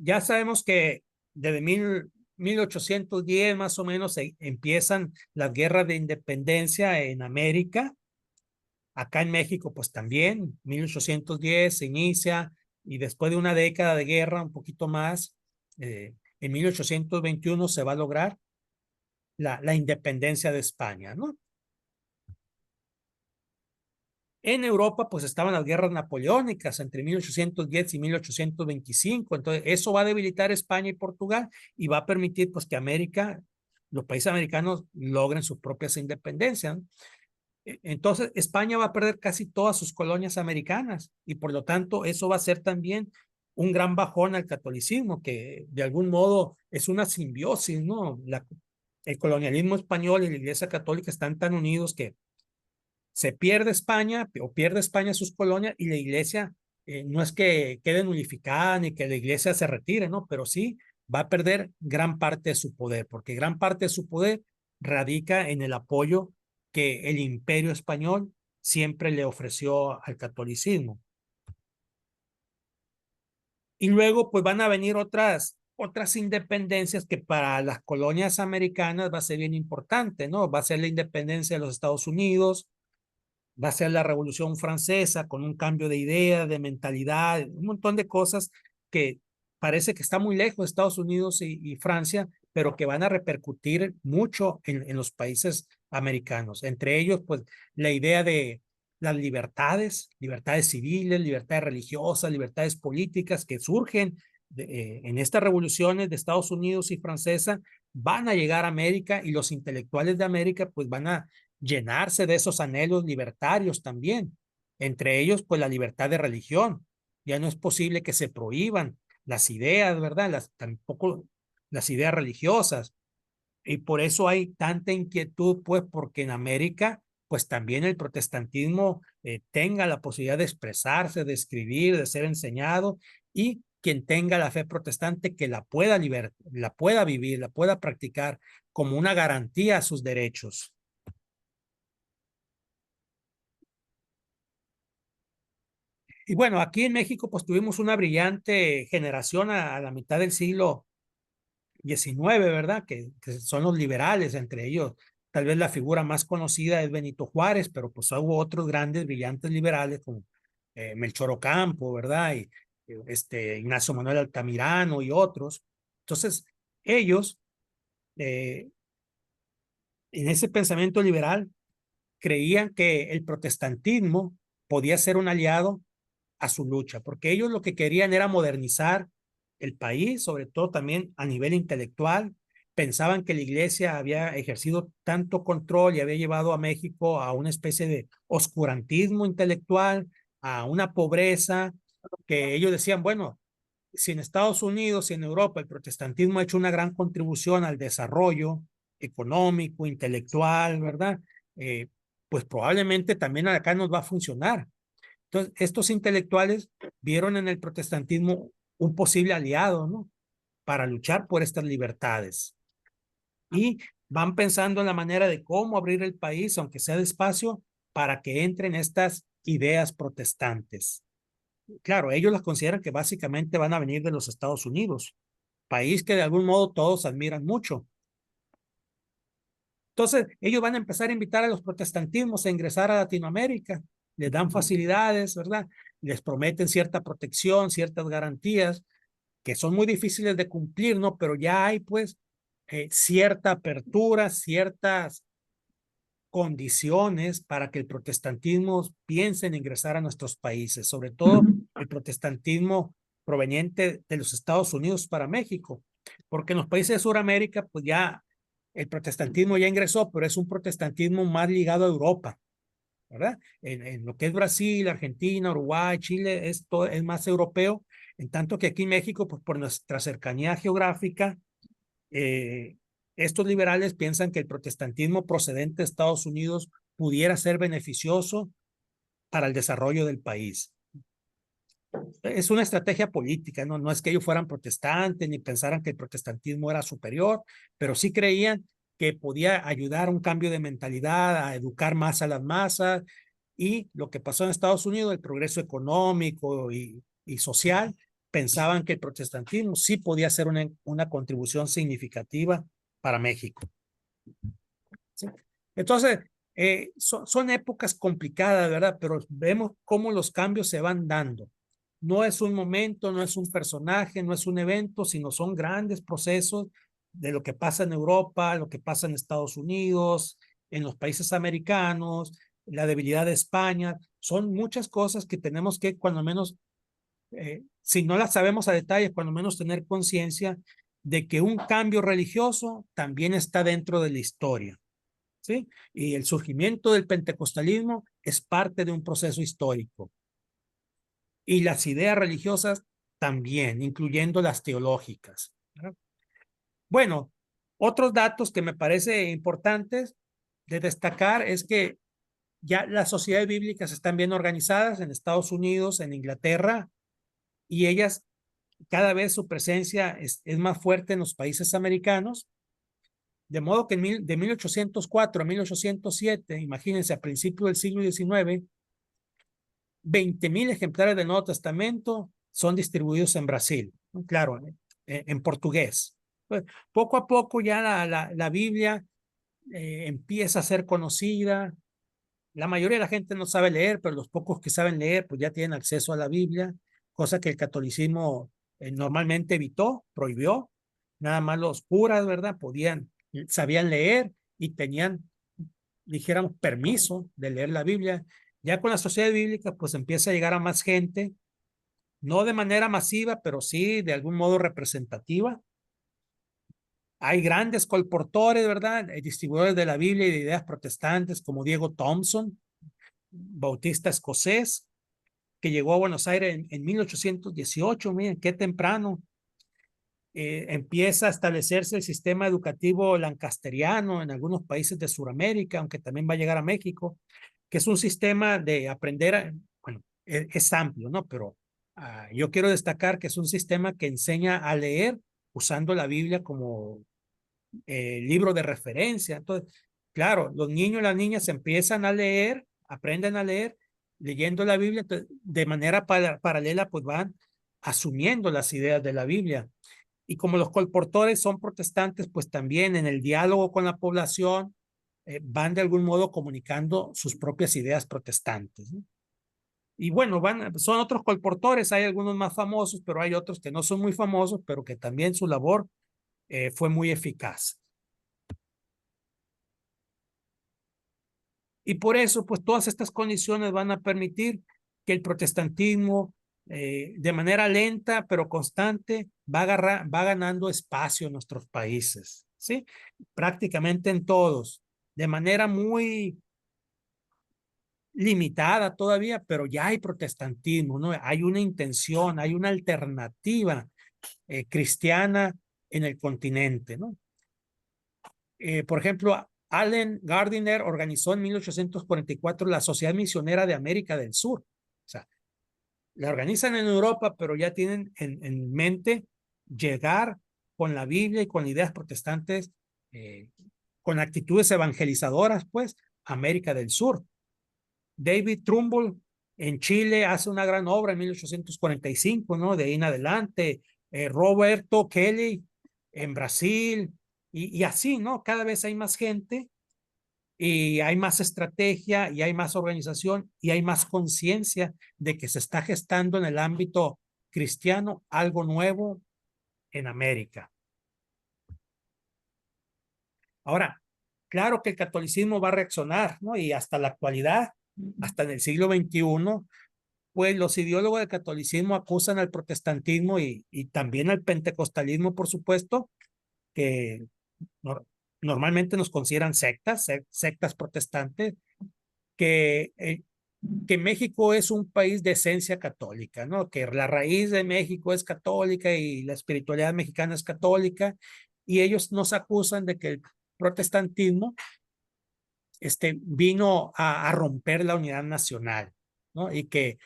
Speaker 2: Ya sabemos que desde 1810 más o menos empiezan las guerras de independencia en América. Acá en México, pues también, 1810 se inicia, y después de una década de guerra, un poquito más, en 1821 se va a lograr la independencia de España, ¿no? En Europa, pues estaban las guerras napoleónicas entre 1810 y 1825. Entonces, eso va a debilitar España y Portugal y va a permitir, pues, que América, los países americanos, logren sus propias independencias, ¿no? Entonces, España va a perder casi todas sus colonias americanas, y por lo tanto, eso va a ser también un gran bajón al catolicismo, que de algún modo es una simbiosis, ¿no? El colonialismo español y la Iglesia Católica están tan unidos que se pierde España, o pierde España sus colonias, y la Iglesia no es que quede unificada ni que la Iglesia se retire, ¿no? Pero sí va a perder gran parte de su poder, porque gran parte de su poder radica en el apoyo que el Imperio español siempre le ofreció al catolicismo. Y luego pues van a venir otras independencias que para las colonias americanas va a ser bien importante, ¿no? Va a ser la independencia de los Estados Unidos, va a ser la Revolución Francesa con un cambio de idea, de mentalidad, un montón de cosas que parece que está muy lejos de Estados Unidos y Francia, pero que van a repercutir mucho en los países americanos. Entre ellos, pues, la idea de las libertades civiles, libertades religiosas, libertades políticas que surgen en estas revoluciones de Estados Unidos y francesa, van a llegar a América y los intelectuales de América pues van a llenarse de esos anhelos libertarios también. Entre ellos, pues la libertad de religión. Ya no es posible que se prohíban las ideas, ¿verdad? Tampoco las ideas religiosas. Y por eso hay tanta inquietud, pues, porque en América, pues también el protestantismo tenga la posibilidad de expresarse, de escribir, de ser enseñado, y quien tenga la fe protestante que la pueda la pueda vivir, la pueda practicar como una garantía a sus derechos. Y bueno, aquí en México pues tuvimos una brillante generación a la mitad del siglo XIX, ¿verdad? Que son los liberales, entre ellos tal vez la figura más conocida es Benito Juárez, pero pues hubo otros grandes, brillantes liberales como Melchor Ocampo, ¿verdad? Y Ignacio Manuel Altamirano y otros. Entonces, ellos, eh, en ese pensamiento liberal, creían que el protestantismo podía ser un aliado a su lucha, porque ellos lo que querían era modernizar el país, sobre todo también a nivel intelectual. Pensaban que la iglesia había ejercido tanto control y había llevado a México a una especie de oscurantismo intelectual, a una pobreza, que ellos decían, bueno, si en Estados Unidos y en Europa el protestantismo ha hecho una gran contribución al desarrollo económico, intelectual, ¿verdad? Eh, pues probablemente también acá nos va a funcionar. Entonces, estos intelectuales vieron en el protestantismo un posible aliado, ¿no? Para luchar por estas libertades. Y van pensando en la manera de cómo abrir el país, aunque sea despacio, para que entren estas ideas protestantes. Claro, ellos las consideran que básicamente van a venir de los Estados Unidos, país que de algún modo todos admiran mucho. Entonces, ellos van a empezar a invitar a los protestantismos a ingresar a Latinoamérica, les dan facilidades, ¿verdad? Les prometen cierta protección, ciertas garantías, que son muy difíciles de cumplir, ¿no? Pero ya hay, pues, cierta apertura, ciertas condiciones para que el protestantismo piense en ingresar a nuestros países, sobre todo el protestantismo proveniente de los Estados Unidos para México, porque en los países de Sudamérica, pues ya el protestantismo ya ingresó, pero es un protestantismo más ligado a Europa, ¿verdad? En lo que es Brasil, Argentina, Uruguay, Chile, es más europeo, en tanto que aquí en México, pues por nuestra cercanía geográfica, eh, estos liberales piensan que el protestantismo procedente de Estados Unidos pudiera ser beneficioso para el desarrollo del país. Es una estrategia política, ¿no? No es que ellos fueran protestantes ni pensaran que el protestantismo era superior, pero sí creían que podía ayudar a un cambio de mentalidad, a educar más a las masas. Y lo que pasó en Estados Unidos, el progreso económico y social, pensaban que el protestantismo sí podía ser una contribución significativa para México. ¿Sí? Entonces, son épocas complicadas, ¿verdad? Pero vemos cómo los cambios se van dando. No es un momento, no es un personaje, no es un evento, sino son grandes procesos de lo que pasa en Europa, lo que pasa en Estados Unidos, en los países americanos, la debilidad de España. Son muchas cosas que tenemos que, cuando menos, si no las sabemos a detalle, cuando menos tener conciencia de que un cambio religioso también está dentro de la historia. ¿Sí? Y el surgimiento del pentecostalismo es parte de un proceso histórico. Y las ideas religiosas también, incluyendo las teológicas. ¿Verdad? Bueno, otros datos que me parece importantes de destacar es que ya las sociedades bíblicas están bien organizadas en Estados Unidos, en Inglaterra, y ellas cada vez su presencia es más fuerte en los países americanos, de modo que de 1804 a 1807, imagínense, a principios del siglo XIX, 20,000 ejemplares del Nuevo Testamento son distribuidos en Brasil, claro, en portugués. Pues, poco a poco ya la Biblia empieza a ser conocida. La mayoría de la gente no sabe leer, pero los pocos que saben leer, pues ya tienen acceso a la Biblia, cosa que el catolicismo normalmente evitó, prohibió. Nada más los curas, ¿verdad? Sabían leer y tenían, dijéramos, permiso de leer la Biblia. Ya con la sociedad bíblica, pues empieza a llegar a más gente, no de manera masiva, pero sí de algún modo representativa. Hay grandes colportores, ¿verdad? Distribuidores de la Biblia y de ideas protestantes como Diego Thompson, bautista escocés, que llegó a Buenos Aires en 1818, miren, qué temprano. Empieza a establecerse el sistema educativo lancasteriano en algunos países de Sudamérica, aunque también va a llegar a México, que es un sistema de aprender, bueno, es amplio, ¿no? Pero yo quiero destacar que es un sistema que enseña a leer usando la Biblia como libro de referencia. Entonces, claro, los niños y las niñas empiezan a leer, aprenden a leer, leyendo la Biblia, entonces, de manera paralela, pues van asumiendo las ideas de la Biblia. Y como los colportores son protestantes, pues también en el diálogo con la población van de algún modo comunicando sus propias ideas protestantes, ¿no? Y bueno, son otros colportores, hay algunos más famosos, pero hay otros que no son muy famosos, pero que también su labor fue muy eficaz. Y por eso, pues todas estas condiciones van a permitir que el protestantismo, de manera lenta pero constante, va ganando espacio en nuestros países, ¿sí? Prácticamente en todos, de manera muy limitada todavía, pero ya hay protestantismo, ¿no? Hay una intención, hay una alternativa cristiana en el continente, ¿no? Por ejemplo, Allen Gardiner organizó en 1844 la Sociedad Misionera de América del Sur. O sea, la organizan en Europa, pero ya tienen en mente llegar con la Biblia y con ideas protestantes, con actitudes evangelizadoras, pues, a América del Sur. David Trumbull en Chile hace una gran obra en 1845, ¿no? De ahí en adelante. Roberto Kelly en Brasil, y así, ¿no? Cada vez hay más gente y hay más estrategia y hay más organización y hay más conciencia de que se está gestando en el ámbito cristiano algo nuevo en América. Ahora, claro que el catolicismo va a reaccionar, ¿no? Y hasta la actualidad, hasta en el siglo XXI, pues los ideólogos del catolicismo acusan al protestantismo y también al pentecostalismo, por supuesto, que no, normalmente nos consideran sectas protestantes, que México es un país de esencia católica, ¿no? Que la raíz de México es católica y la espiritualidad mexicana es católica, y ellos nos acusan de que el protestantismo vino a romper la unidad nacional, ¿no? Y que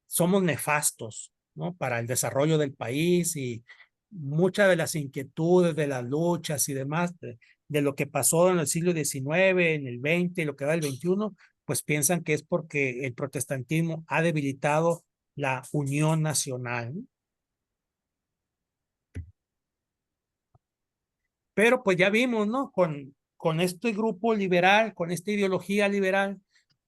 Speaker 2: somos nefastos, ¿no? Para el desarrollo del país, y muchas de las inquietudes, de las luchas y demás, de lo que pasó en el siglo XIX, en el XX y lo que va del XXI, pues piensan que es porque el protestantismo ha debilitado la unión nacional, ¿no? Pero pues ya vimos, ¿no? Con este grupo liberal, con esta ideología liberal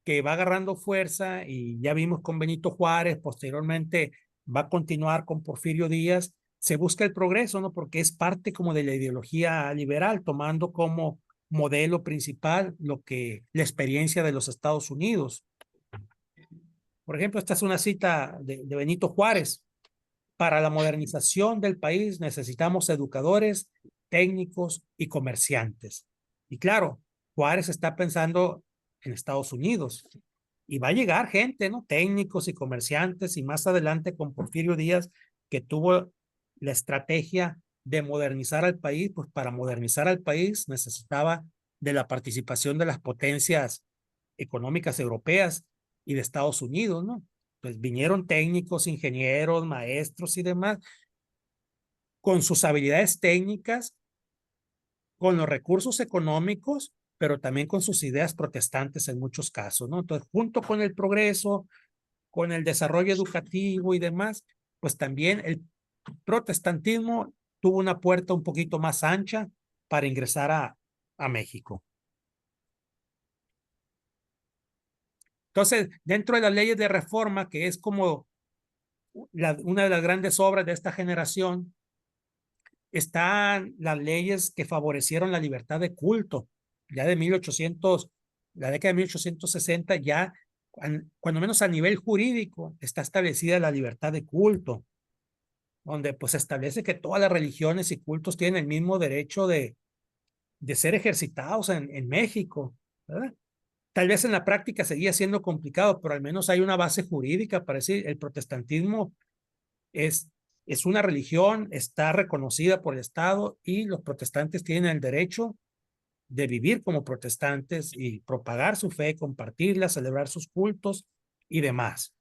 Speaker 2: que va agarrando fuerza, y ya vimos con Benito Juárez, posteriormente va a continuar con Porfirio Díaz, se busca el progreso, ¿no? Porque es parte como de la ideología liberal, tomando como modelo principal la experiencia de los Estados Unidos. Por ejemplo, esta es una cita de Benito Juárez: para la modernización del país necesitamos educadores, técnicos y comerciantes. Y claro, Juárez está pensando en Estados Unidos, y va a llegar gente, ¿no? Técnicos y comerciantes, y más adelante con Porfirio Díaz, que tuvo la estrategia de modernizar al país. Pues para modernizar al país necesitaba de la participación de las potencias económicas europeas y de Estados Unidos, ¿no? Pues vinieron técnicos, ingenieros, maestros y demás, con sus habilidades técnicas, con los recursos económicos, pero también con sus ideas protestantes en muchos casos, ¿no? Entonces, junto con el progreso, con el desarrollo educativo y demás, pues también el protestantismo tuvo una puerta un poquito más ancha para ingresar a México. Entonces, dentro de las leyes de reforma, que es como una de las grandes obras de esta generación, están las leyes que favorecieron la libertad de culto. Ya de 1800, la década de 1860, ya, cuando menos a nivel jurídico, está establecida la libertad de culto, donde pues se establece que todas las religiones y cultos tienen el mismo derecho de ser ejercitados en México, ¿verdad? Tal vez en la práctica seguía siendo complicado, pero al menos hay una base jurídica para decir el protestantismo es, es una religión, está reconocida por el Estado y los protestantes tienen el derecho de vivir como protestantes y propagar su fe, compartirla, celebrar sus cultos y demás.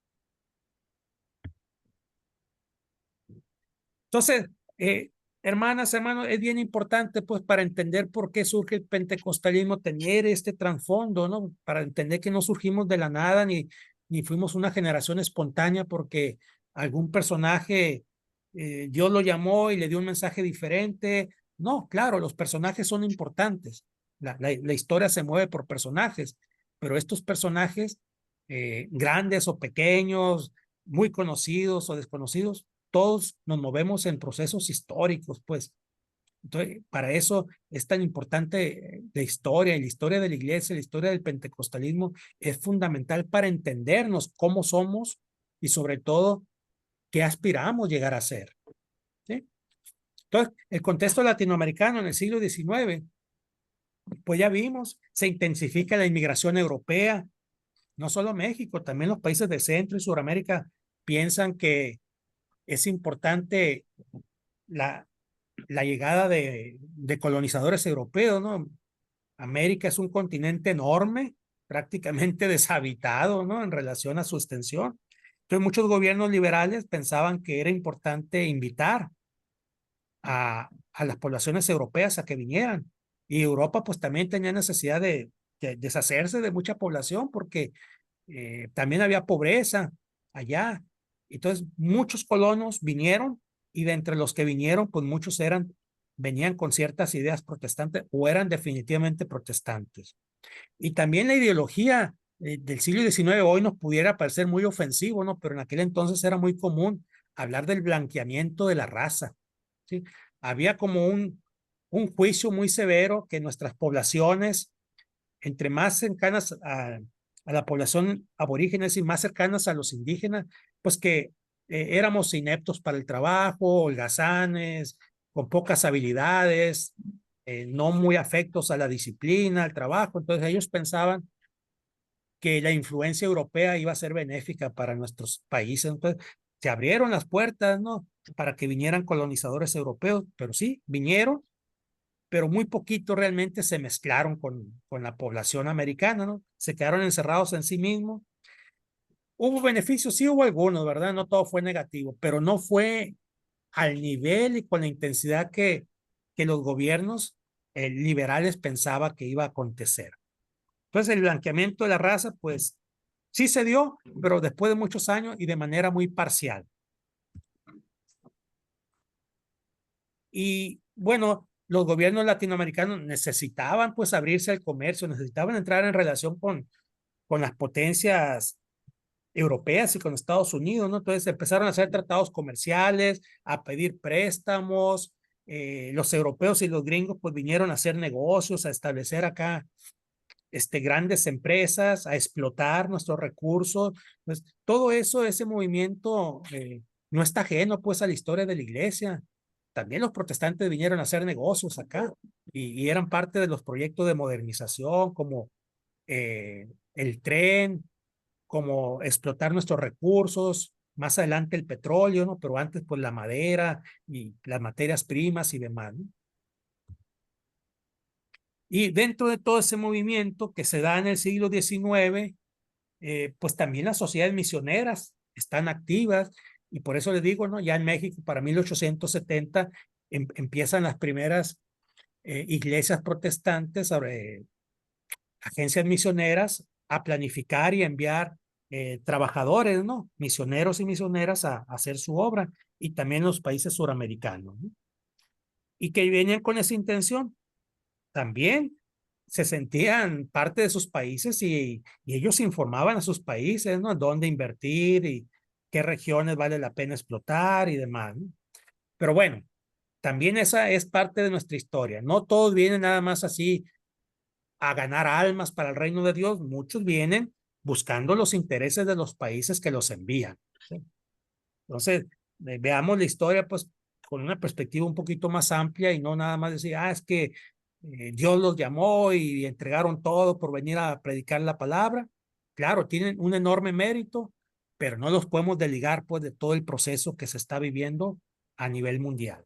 Speaker 2: Entonces, hermanas, hermanos, es bien importante pues para entender por qué surge el pentecostalismo, tener este trasfondo, ¿no? Para entender que no surgimos de la nada ni fuimos una generación espontánea porque algún personaje Dios lo llamó y le dio un mensaje diferente. No, claro, los personajes son importantes. La historia se mueve por personajes, pero estos personajes, grandes o pequeños, muy conocidos o desconocidos, todos nos movemos en procesos históricos, pues. Entonces, para eso es tan importante la historia, y la historia de la iglesia, la historia del pentecostalismo es fundamental para entendernos cómo somos y sobre todo qué aspiramos llegar a ser, ¿sí? Entonces, el contexto latinoamericano en el siglo XIX, pues ya vimos, se intensifica la inmigración europea, no solo México, también los países de Centro y Sudamérica piensan que es importante la llegada de colonizadores europeos, ¿no? América es un continente enorme, prácticamente deshabitado, ¿no? En relación a su extensión. Entonces, muchos gobiernos liberales pensaban que era importante invitar a las poblaciones europeas a que vinieran. Y Europa, pues también tenía necesidad de deshacerse de mucha población porque también había pobreza allá. Entonces, muchos colonos vinieron y de entre los que vinieron, pues muchos venían con ciertas ideas protestantes o eran definitivamente protestantes. Y también la ideología del siglo XIX hoy nos pudiera parecer muy ofensivo, ¿no? Pero en aquel entonces era muy común hablar del blanqueamiento de la raza, ¿sí? Había como un juicio muy severo que nuestras poblaciones, entre más cercanas a la población aborígenes y más cercanas a los indígenas, pues que éramos ineptos para el trabajo, holgazanes, con pocas habilidades, no muy afectos a la disciplina, al trabajo. Entonces ellos pensaban que la influencia europea iba a ser benéfica para nuestros países. Entonces se abrieron las puertas, ¿no? Para que vinieran colonizadores europeos, pero sí, vinieron, pero muy poquito realmente se mezclaron con la población americana, ¿no? Se quedaron encerrados en sí mismos. Hubo beneficios, sí hubo algunos, ¿verdad? No todo fue negativo, pero no fue al nivel y con la intensidad que los gobiernos liberales pensaban que iba a acontecer. Entonces el blanqueamiento de la raza, pues sí se dio, pero después de muchos años y de manera muy parcial. Y bueno, los gobiernos latinoamericanos necesitaban pues abrirse al comercio, necesitaban entrar en relación con las potencias europeas y con Estados Unidos, ¿no? Entonces empezaron a hacer tratados comerciales, a pedir préstamos, los europeos y los gringos pues vinieron a hacer negocios, a establecer acá grandes empresas, a explotar nuestros recursos. Pues, todo eso, ese movimiento no está ajeno pues a la historia de la iglesia. También los protestantes vinieron a hacer negocios acá y eran parte de los proyectos de modernización como el tren, como explotar nuestros recursos, más adelante el petróleo, ¿no? Pero antes pues la madera y las materias primas y demás, ¿no? Y dentro de todo ese movimiento que se da en el siglo XIX, pues también las sociedades misioneras están activas y por eso les digo, ¿no? Ya en México para 1870 empiezan las primeras iglesias protestantes, agencias misioneras, a planificar y enviar trabajadores, ¿no? Misioneros y misioneras a hacer su obra, y también los países suramericanos, ¿no? Y que venían con esa intención. También se sentían parte de sus países y ellos informaban a sus países, ¿no? Dónde invertir y qué regiones vale la pena explotar y demás, ¿no? Pero bueno, también esa es parte de nuestra historia. No todos vienen nada más así a ganar almas para el reino de Dios. Muchos vienen buscando los intereses de los países que los envían, ¿sí? Entonces, veamos la historia pues con una perspectiva un poquito más amplia y no nada más decir, es que Dios los llamó y entregaron todo por venir a predicar la palabra. Claro, tienen un enorme mérito, pero no los podemos desligar pues de todo el proceso que se está viviendo a nivel mundial.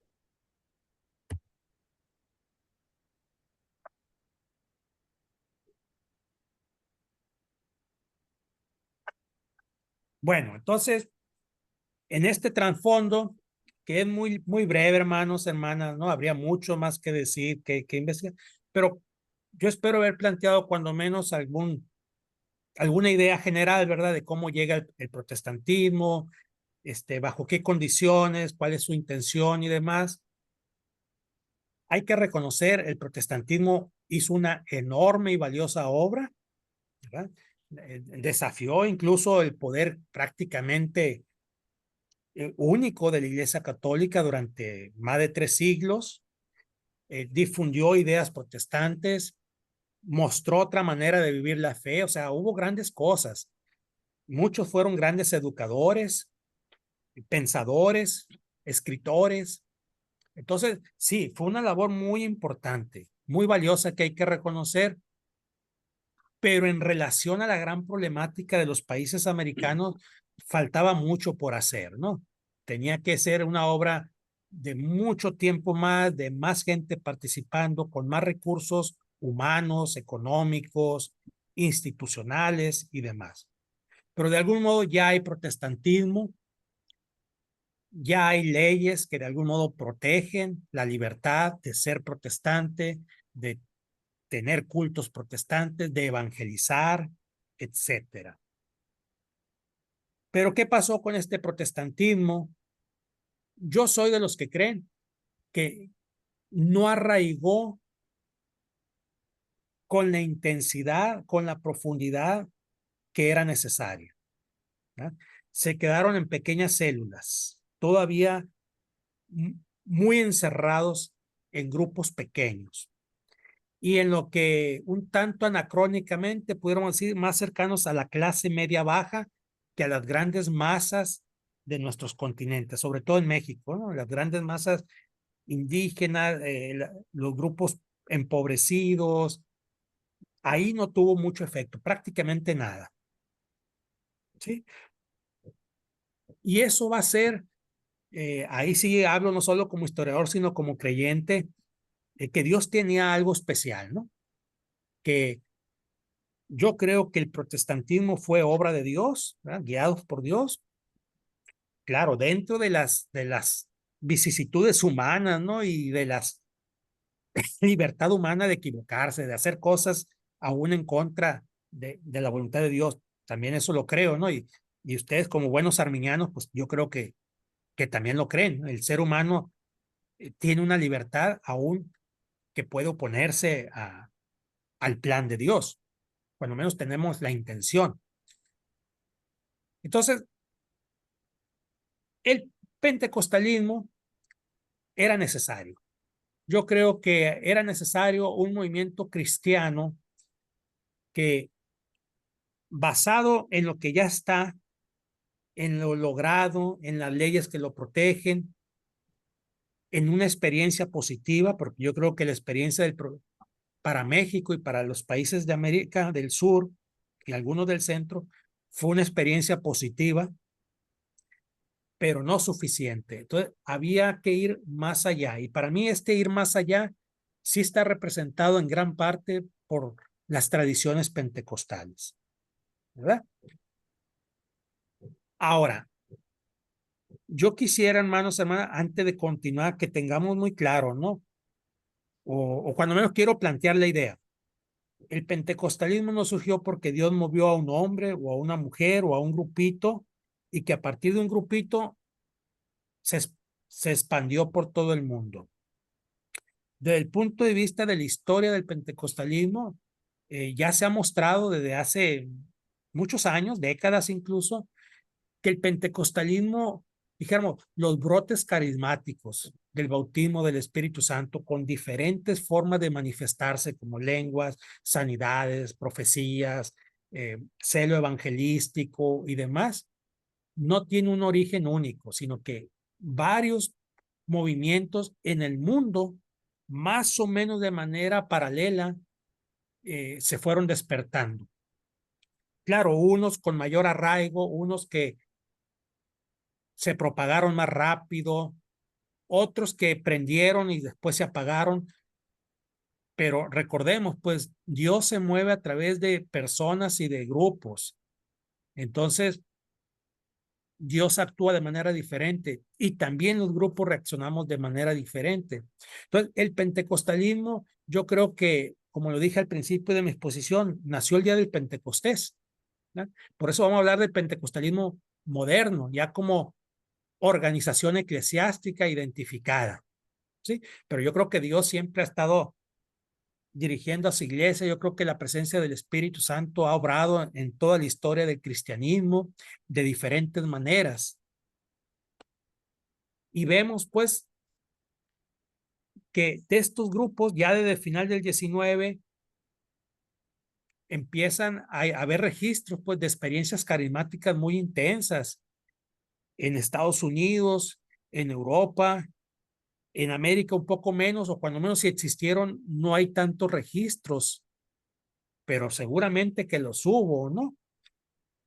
Speaker 2: Bueno, entonces, en este trasfondo, que es muy breve, hermanos, hermanas, ¿no? Habría mucho más que decir, que investigar, pero yo espero haber planteado cuando menos alguna idea general, ¿verdad? De cómo llega el protestantismo, bajo qué condiciones, cuál es su intención y demás. Hay que reconocer, el protestantismo hizo una enorme y valiosa obra, ¿verdad? Desafió incluso el poder prácticamente único de la Iglesia Católica durante más de 3 siglos, difundió ideas protestantes, mostró otra manera de vivir la fe, o sea, hubo grandes cosas. Muchos fueron grandes educadores, pensadores, escritores. Entonces, sí, fue una labor muy importante, muy valiosa que hay que reconocer, pero en relación a la gran problemática de los países americanos, faltaba mucho por hacer, ¿no? Tenía que ser una obra de mucho tiempo más, de más gente participando, con más recursos humanos, económicos, institucionales y demás. Pero de algún modo ya hay protestantismo, ya hay leyes que de algún modo protegen la libertad de ser protestante, de tener cultos protestantes, de evangelizar, etcétera. Pero ¿qué pasó con este protestantismo? Yo soy de los que creen que no arraigó con la intensidad, con la profundidad que era necesaria, ¿no? Se quedaron en pequeñas células, todavía muy encerrados en grupos pequeños, y en lo que un tanto anacrónicamente pudiéramos decir más cercanos a la clase media baja que a las grandes masas de nuestros continentes, sobre todo en México, ¿no? Las grandes masas indígenas, los grupos empobrecidos, ahí no tuvo mucho efecto, prácticamente nada, ¿sí? Y eso va a ser, ahí sí hablo no solo como historiador, sino como creyente, que Dios tenía algo especial, ¿no? Que yo creo que el protestantismo fue obra de Dios, ¿verdad? Guiados por Dios, claro, dentro de las vicisitudes humanas, ¿no? Y de la libertad humana de equivocarse, de hacer cosas aún en contra de la voluntad de Dios. También eso lo creo, ¿no? Y ustedes como buenos arminianos, pues yo creo que también lo creen, ¿no? El ser humano tiene una libertad aún que puede oponerse al plan de Dios. Cuando menos tenemos la intención. Entonces, el pentecostalismo era necesario. Yo creo que era necesario un movimiento cristiano que, basado en lo que ya está, en lo logrado, en las leyes que lo protegen, en una experiencia positiva, porque yo creo que la experiencia para México y para los países de América del Sur y algunos del centro fue una experiencia positiva, pero no suficiente. Entonces, había que ir más allá. Y para mí este ir más allá sí está representado en gran parte por las tradiciones pentecostales, ¿verdad? Ahora, yo quisiera, hermanos, hermanas, antes de continuar, que tengamos muy claro, ¿no? O cuando menos quiero plantear la idea. El pentecostalismo no surgió porque Dios movió a un hombre o a una mujer o a un grupito y que a partir de un grupito se, se expandió por todo el mundo. Desde el punto de vista de la historia del pentecostalismo, ya se ha mostrado desde hace muchos años, décadas incluso, que el pentecostalismo, dijéramos, los brotes carismáticos del bautismo del Espíritu Santo con diferentes formas de manifestarse como lenguas, sanidades, profecías, celo evangelístico y demás, no tiene un origen único, sino que varios movimientos en el mundo, más o menos de manera paralela, se fueron despertando. Claro, unos con mayor arraigo, unos que se propagaron más rápido, otros que prendieron y después se apagaron, pero recordemos, pues Dios se mueve a través de personas y de grupos. Entonces, Dios actúa de manera diferente y también los grupos reaccionamos de manera diferente. Entonces, el pentecostalismo, yo creo que, como lo dije al principio de mi exposición, nació el día del Pentecostés, ¿no? Por eso vamos a hablar del pentecostalismo moderno, ya como organización eclesiástica identificada, ¿sí? Pero yo creo que Dios siempre ha estado dirigiendo a su iglesia. Yo creo que la presencia del Espíritu Santo ha obrado en toda la historia del cristianismo de diferentes maneras. Y vemos pues que de estos grupos ya desde el final del 19 empiezan a haber registros pues de experiencias carismáticas muy intensas en Estados Unidos, en Europa, en América un poco menos, o cuando menos si existieron, no hay tantos registros, pero seguramente que los hubo, ¿no?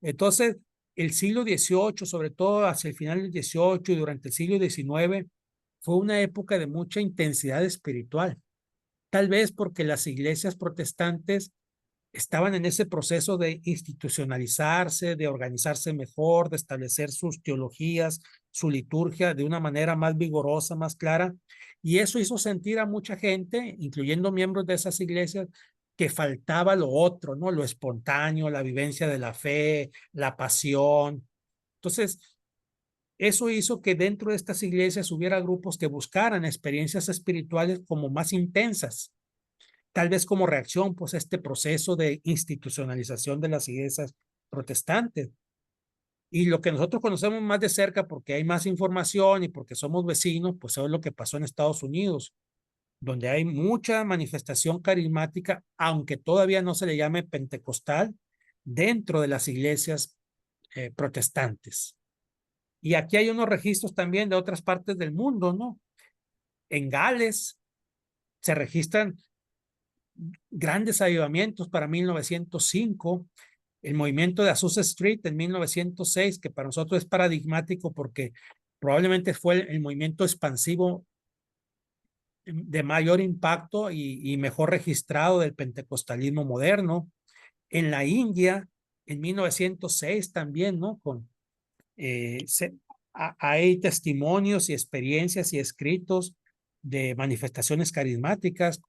Speaker 2: Entonces, el siglo XVIII, sobre todo hacia el final del XVIII y durante el siglo XIX, fue una época de mucha intensidad espiritual. Tal vez porque las iglesias protestantes estaban en ese proceso de institucionalizarse, de organizarse mejor, de establecer sus teologías, su liturgia de una manera más vigorosa, más clara. Y eso hizo sentir a mucha gente, incluyendo miembros de esas iglesias, que faltaba lo otro, ¿no? Lo espontáneo, la vivencia de la fe, la pasión. Entonces, eso hizo que dentro de estas iglesias hubiera grupos que buscaran experiencias espirituales como más intensas, tal vez como reacción pues a este proceso de institucionalización de las iglesias protestantes. Y lo que nosotros conocemos más de cerca porque hay más información y porque somos vecinos, pues eso es lo que pasó en Estados Unidos, donde hay mucha manifestación carismática, aunque todavía no se le llame pentecostal, dentro de las iglesias protestantes. Y aquí hay unos registros también de otras partes del mundo, ¿no? En Gales se registran grandes avivamientos para 1905, el movimiento de Azusa Street en 1906, que para nosotros es paradigmático porque probablemente fue el movimiento expansivo de mayor impacto y mejor registrado del pentecostalismo moderno. En la India, en 1906 también, ¿no? Hay testimonios y experiencias y escritos de manifestaciones carismáticas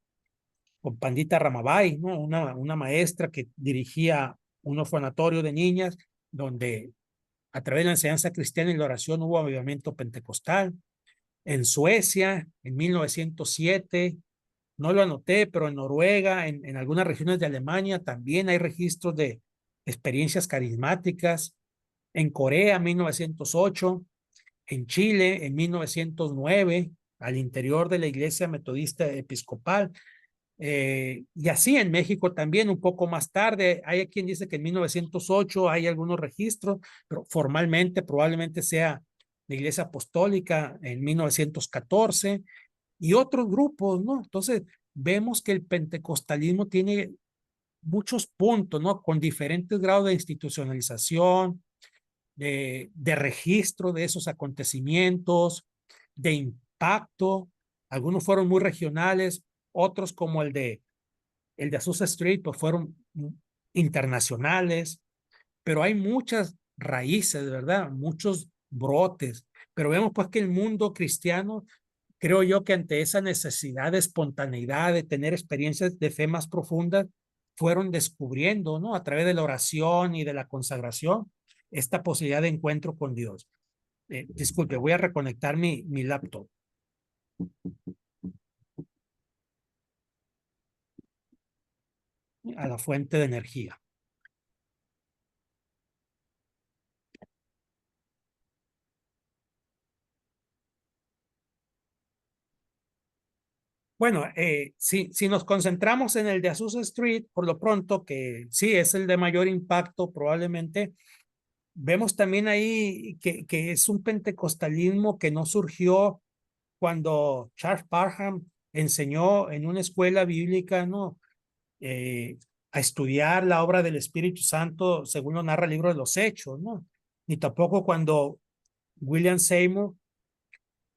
Speaker 2: con Pandita Ramabai, ¿no? Una maestra que dirigía un orfanatorio de niñas donde a través de la enseñanza cristiana y la oración hubo avivamiento pentecostal. En Suecia, en 1907, no lo anoté, pero en Noruega, en algunas regiones de Alemania también hay registros de experiencias carismáticas. En Corea, 1908, en Chile, en 1909, al interior de la Iglesia Metodista Episcopal. Y así en México también, un poco más tarde, hay quien dice que en 1908 hay algunos registros, pero formalmente probablemente sea la Iglesia Apostólica en 1914 y otros grupos, ¿no? Entonces, vemos que el pentecostalismo tiene muchos puntos, ¿no? Con diferentes grados de institucionalización, de registro de esos acontecimientos, de impacto. Algunos fueron muy regionales, otros como el de Azusa Street, pues fueron internacionales, pero hay muchas raíces, ¿verdad? Muchos brotes. Pero vemos pues que el mundo cristiano, creo yo que ante esa necesidad de espontaneidad, de tener experiencias de fe más profundas, fueron descubriendo, ¿no? A través de la oración y de la consagración, esta posibilidad de encuentro con Dios. Disculpe, voy a reconectar mi laptop a la fuente de energía. Bueno, si nos concentramos en el de Azusa Street, por lo pronto, que sí es el de mayor impacto probablemente, vemos también ahí que es un pentecostalismo que no surgió cuando Charles Parham enseñó en una escuela bíblica, ¿no? A estudiar la obra del Espíritu Santo, según lo narra el libro de los Hechos, ¿no? Ni tampoco cuando William Seymour,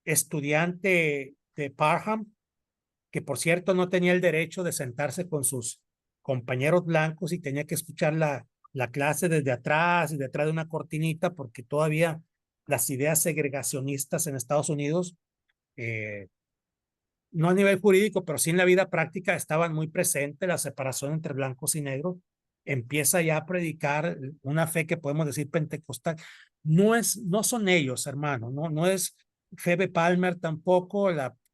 Speaker 2: estudiante de Parham, que por cierto no tenía el derecho de sentarse con sus compañeros blancos y tenía que escuchar la clase desde atrás y detrás de una cortinita, porque todavía las ideas segregacionistas en Estados Unidos, no a nivel jurídico, pero sí en la vida práctica, estaban muy presentes, la separación entre blancos y negros. Empieza ya a predicar una fe que podemos decir pentecostal. No son ellos, hermano, no es Phoebe Palmer tampoco,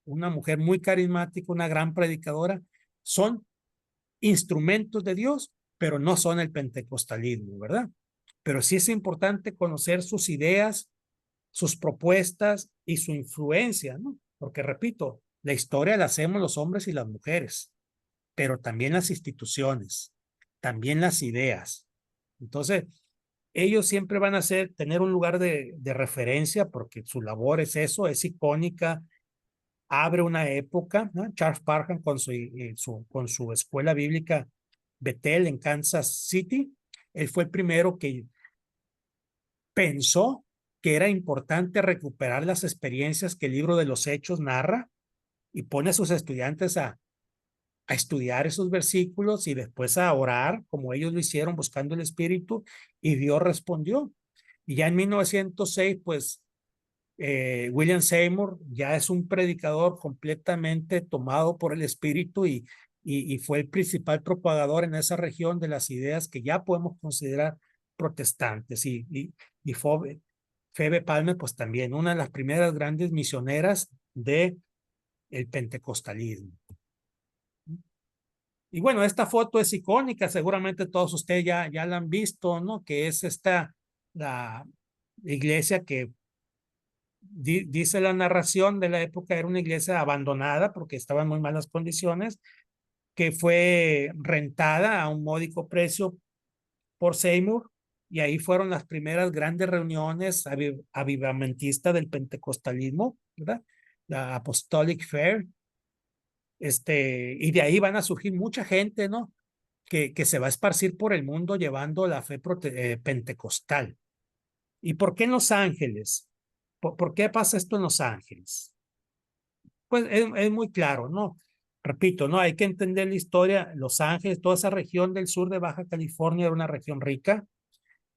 Speaker 2: una mujer muy carismática, una gran predicadora. Son instrumentos de Dios, pero no son el pentecostalismo, ¿verdad? Pero sí es importante conocer sus ideas, sus propuestas y su influencia, ¿no? Porque repito, la historia la hacemos los hombres y las mujeres, pero también las instituciones, también las ideas. Entonces, ellos siempre van a tener un lugar de referencia porque su labor es eso, es icónica, abre una época, ¿no? Charles Parham con su escuela bíblica Bethel en Kansas City, él fue el primero que pensó que era importante recuperar las experiencias que el libro de los Hechos narra y pone a sus estudiantes a estudiar esos versículos y después a orar como ellos lo hicieron buscando el Espíritu y Dios respondió. Y ya en 1906, pues William Seymour ya es un predicador completamente tomado por el Espíritu y fue el principal propagador en esa región de las ideas que ya podemos considerar protestantes. Y Phoebe Palmer, pues también una de las primeras grandes misioneras de el pentecostalismo. Y bueno, esta foto es icónica, seguramente todos ustedes ya la han visto, ¿no? Que es la iglesia que dice la narración de la época, era una iglesia abandonada porque estaba en muy malas condiciones, que fue rentada a un módico precio por Seymour, y ahí fueron las primeras grandes reuniones avivamentistas del pentecostalismo, ¿verdad? La Apostolic Fair, y de ahí van a surgir mucha gente, ¿no? Que se va a esparcir por el mundo llevando la fe pentecostal. ¿Y por qué en Los Ángeles? ¿Por qué pasa esto en Los Ángeles? Pues es muy claro, ¿no? Repito, ¿no? Hay que entender la historia. Los Ángeles, toda esa región del sur de Baja California era una región rica.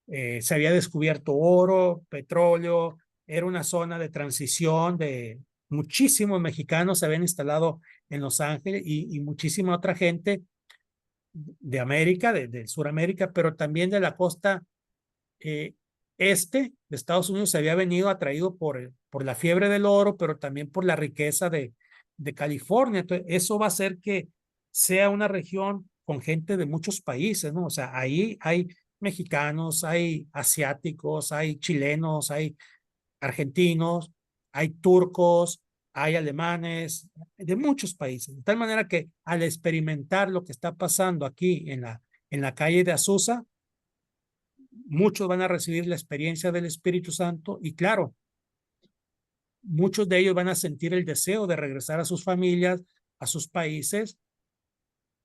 Speaker 2: Se había descubierto oro, petróleo, era una zona de transición de muchísimos mexicanos se habían instalado en Los Ángeles y muchísima otra gente de América, de Sudamérica, pero también de la costa eh, este de Estados Unidos se había venido atraído por la fiebre del oro, pero también por la riqueza de California. Entonces, eso va a hacer que sea una región con gente de muchos países, ¿no? O sea, ahí hay mexicanos, hay asiáticos, hay chilenos, hay argentinos, hay turcos, hay alemanes, de muchos países. De tal manera que al experimentar lo que está pasando aquí en la calle de Azusa, muchos van a recibir la experiencia del Espíritu Santo y claro, muchos de ellos van a sentir el deseo de regresar a sus familias, a sus países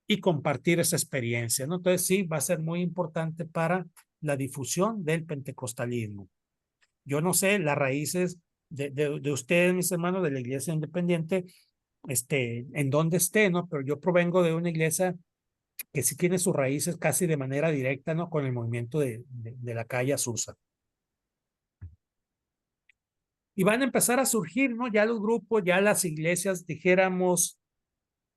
Speaker 2: y compartir esa experiencia, ¿no? Entonces sí, va a ser muy importante para la difusión del pentecostalismo. Yo no sé las raíces de ustedes, mis hermanos, de la iglesia independiente, en dónde esté, ¿no? Pero yo provengo de una iglesia que sí tiene sus raíces casi de manera directa, ¿no? Con el movimiento de la calle Azusa. Y van a empezar a surgir, ¿no? Ya los grupos, ya las iglesias, dijéramos,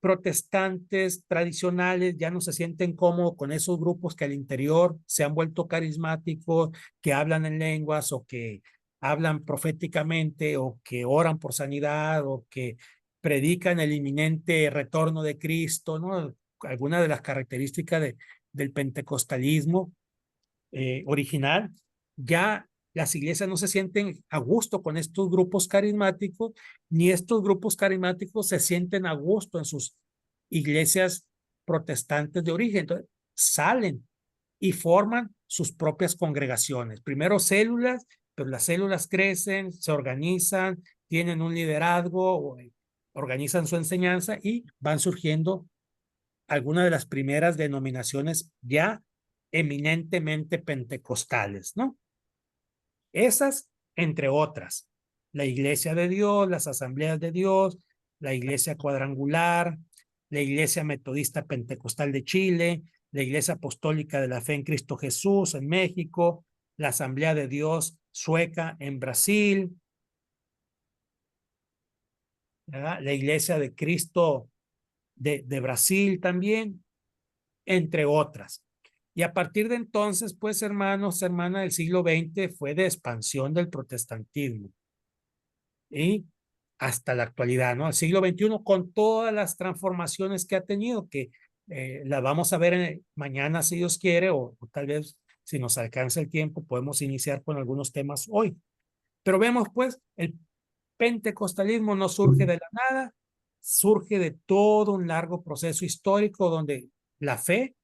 Speaker 2: protestantes tradicionales ya no se sienten cómodos con esos grupos que al interior se han vuelto carismáticos, que hablan en lenguas o que hablan proféticamente o que oran por sanidad o que predican el inminente retorno de Cristo, ¿no? Algunas de las características del pentecostalismo original, ya las iglesias no se sienten a gusto con estos grupos carismáticos, ni estos grupos carismáticos se sienten a gusto en sus iglesias protestantes de origen. Entonces, salen y forman sus propias congregaciones. Primero células, pero las células crecen, se organizan, tienen un liderazgo, organizan su enseñanza y van surgiendo algunas de las primeras denominaciones ya eminentemente pentecostales, ¿no? Esas, entre otras, la Iglesia de Dios, las Asambleas de Dios, la Iglesia Cuadrangular, la Iglesia Metodista Pentecostal de Chile, la Iglesia Apostólica de la Fe en Cristo Jesús en México, la Asamblea de Dios Sueca en Brasil, ¿verdad? La Iglesia de Cristo de Brasil también, entre otras. Y a partir de entonces, pues, hermanos, hermanas, del siglo XX fue de expansión del protestantismo. Y hasta la actualidad, ¿no? El siglo XXI con todas las transformaciones que ha tenido, que las vamos a ver mañana si Dios quiere, o tal vez si nos alcanza el tiempo, podemos iniciar con algunos temas hoy. Pero vemos, pues, el pentecostalismo no surge de la nada, surge de todo un largo proceso histórico donde la fe,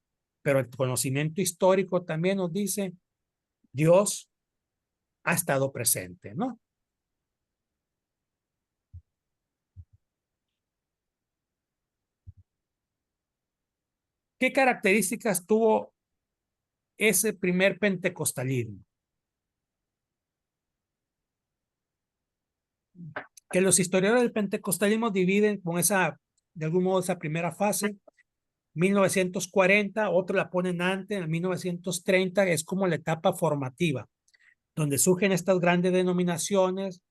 Speaker 2: pero el conocimiento histórico también nos dice, Dios ha estado presente, ¿no? ¿Qué características tuvo ese primer pentecostalismo? Que los historiadores del pentecostalismo dividen con esa, de algún modo, esa primera fase, 1940, otros la ponen antes, en 1930, es como la etapa formativa, donde surgen estas grandes denominaciones.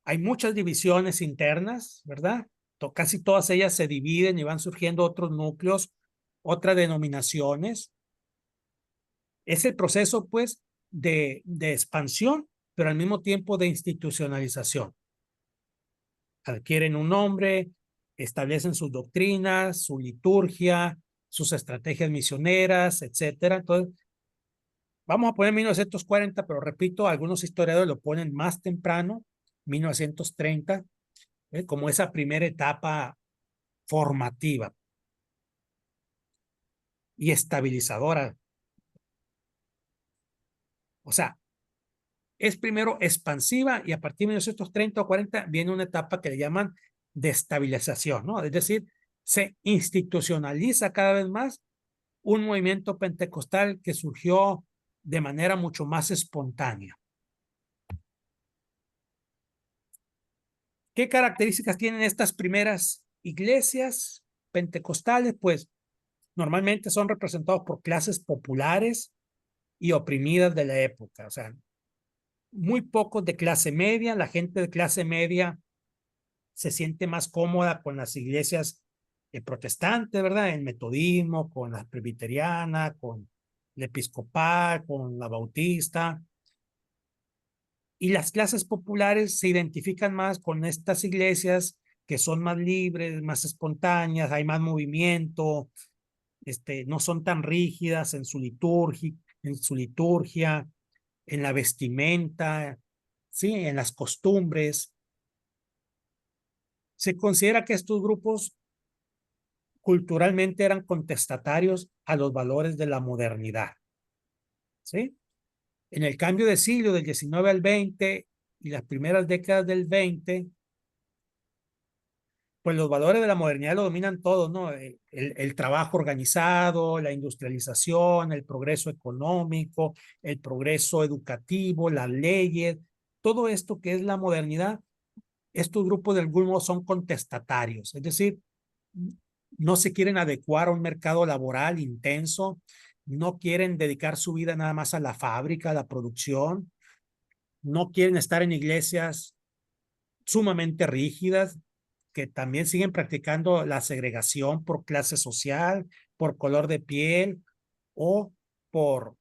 Speaker 2: Hay muchas divisiones internas, ¿verdad? Casi todas ellas se dividen y van surgiendo otros núcleos, otras denominaciones. Es el proceso, pues, de expansión, pero al mismo tiempo de institucionalización. Adquieren un nombre, establecen sus doctrinas, su liturgia, sus estrategias misioneras, etcétera. Entonces, vamos a poner 1940, pero repito, algunos historiadores lo ponen más temprano, 1930, como esa primera etapa formativa y estabilizadora. O sea, es primero expansiva y a partir de 1930 o 40 viene una etapa que le llaman de estabilización, ¿no? Es decir, se institucionaliza cada vez más un movimiento pentecostal que surgió de manera mucho más espontánea. ¿Qué características tienen estas primeras iglesias pentecostales? Pues normalmente son representados por clases populares y oprimidas de la época, o sea, muy pocos de clase media. La gente de clase media se siente más cómoda con las iglesias protestantes, ¿verdad? El metodismo, con la presbiteriana, con la episcopal, con la bautista. Y las clases populares se identifican más con estas iglesias que son más libres, más espontáneas, hay más movimiento, no son tan rígidas en su liturgia, en la vestimenta, ¿sí? En las costumbres. Se considera que estos grupos culturalmente eran contestatarios a los valores de la modernidad, ¿sí? En el cambio de siglo del 19 al 20 y las primeras décadas del 20, pues los valores de la modernidad lo dominan todo, ¿no? El trabajo organizado, la industrialización, el progreso económico, el progreso educativo, las leyes, todo esto que es la modernidad, estos grupos de algún modo son contestatarios, es decir, no se quieren adecuar a un mercado laboral intenso, no quieren dedicar su vida nada más a la fábrica, a la producción, no quieren estar en iglesias sumamente rígidas, que también siguen practicando la segregación por clase social, por color de piel o por,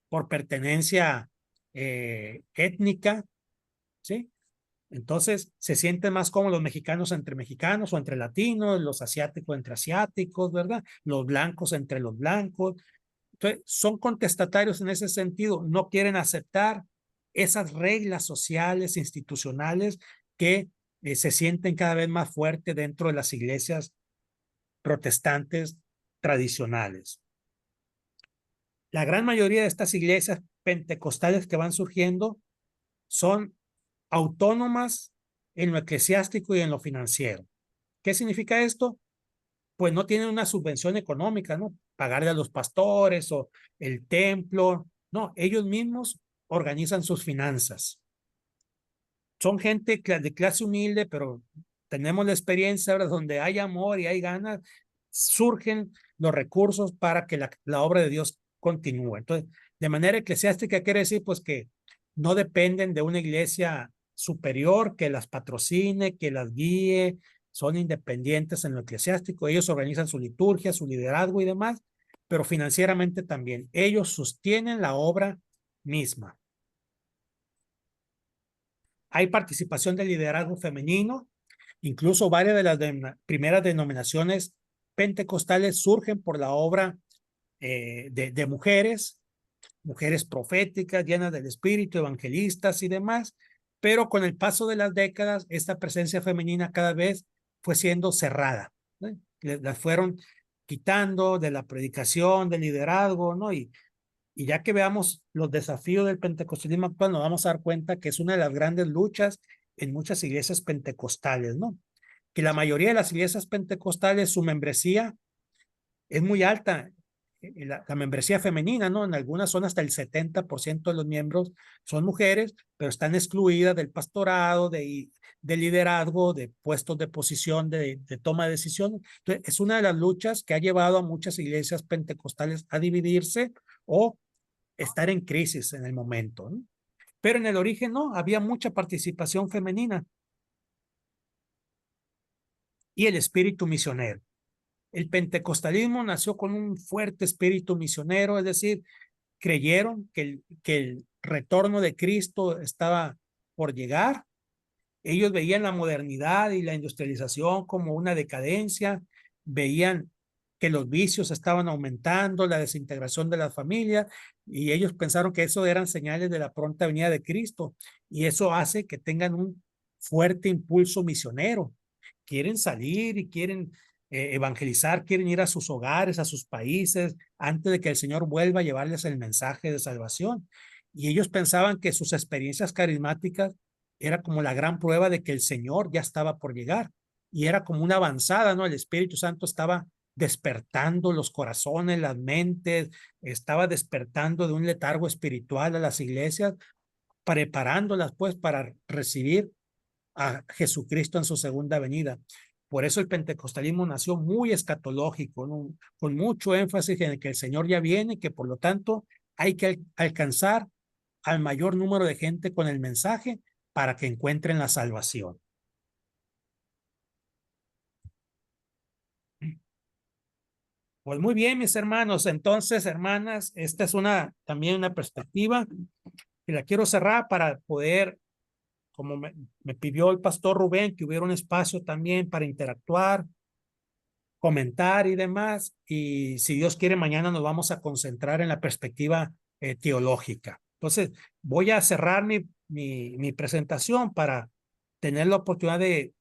Speaker 2: por pertenencia étnica, ¿sí? Entonces, se sienten más como los mexicanos entre mexicanos o entre latinos, los asiáticos entre asiáticos, ¿verdad? Los blancos entre los blancos. Entonces, son contestatarios en ese sentido, no quieren aceptar esas reglas sociales, institucionales que se sienten cada vez más fuertes dentro de las iglesias protestantes tradicionales. La gran mayoría de estas iglesias pentecostales que van surgiendo son autónomas en lo eclesiástico y en lo financiero. ¿Qué significa esto? Pues no tienen una subvención económica, ¿no? Pagarle a los pastores o el templo. No, ellos mismos organizan sus finanzas. Son gente de clase humilde, pero tenemos la experiencia ahora donde hay amor y hay ganas, surgen los recursos para que la obra de Dios continúe. Entonces, de manera eclesiástica quiere decir pues que no dependen de una iglesia superior que las patrocine, que las guíe, son independientes en lo eclesiástico, ellos organizan su liturgia, su liderazgo y demás, pero financieramente también. Ellos sostienen la obra misma. Hay participación de liderazgo femenino, incluso varias de las primeras denominaciones pentecostales surgen por la obra de mujeres, mujeres proféticas, llenas del espíritu, evangelistas y demás, pero con el paso de las décadas, esta presencia femenina cada vez fue siendo cerrada, ¿no? Las fueron quitando de la predicación, del liderazgo, ¿no? Y ya que veamos los desafíos del pentecostalismo actual, nos vamos a dar cuenta que es una de las grandes luchas en muchas iglesias pentecostales, ¿no? Que la mayoría de las iglesias pentecostales, su membresía es muy alta, la membresía femenina, ¿no? En algunas son hasta el 70% de los miembros son mujeres, pero están excluidas del pastorado, de liderazgo, de puestos de posición, de toma de decisiones. Entonces, es una de las luchas que ha llevado a muchas iglesias pentecostales a dividirse o estar en crisis en el momento, ¿no? Pero en el origen no, había mucha participación femenina y el espíritu misionero. El pentecostalismo nació con un fuerte espíritu misionero, es decir, creyeron que el retorno de Cristo estaba por llegar. Ellos veían la modernidad y la industrialización como una decadencia, veían que los vicios estaban aumentando, la desintegración de las familias, y ellos pensaron que eso eran señales de la pronta venida de Cristo, y eso hace que tengan un fuerte impulso misionero. Quieren salir y quieren evangelizar, quieren ir a sus hogares, a sus países, antes de que el Señor vuelva a llevarles el mensaje de salvación. Y ellos pensaban que sus experiencias carismáticas era como la gran prueba de que el Señor ya estaba por llegar y era como una avanzada, ¿no? El Espíritu Santo estaba despertando los corazones, las mentes, estaba despertando de un letargo espiritual a las iglesias, preparándolas pues para recibir a Jesucristo en su segunda venida. Por eso el pentecostalismo nació muy escatológico, ¿no? Con mucho énfasis en que el Señor ya viene y que por lo tanto hay que alcanzar al mayor número de gente con el mensaje para que encuentren la salvación. Pues muy bien, mis hermanos. Entonces, hermanas, esta es también una perspectiva que la quiero cerrar para poder, como me pidió el pastor Rubén, que hubiera un espacio también para interactuar, comentar y demás. Y si Dios quiere, mañana nos vamos a concentrar en la perspectiva teológica. Entonces, voy a cerrar mi presentación para tener la oportunidad de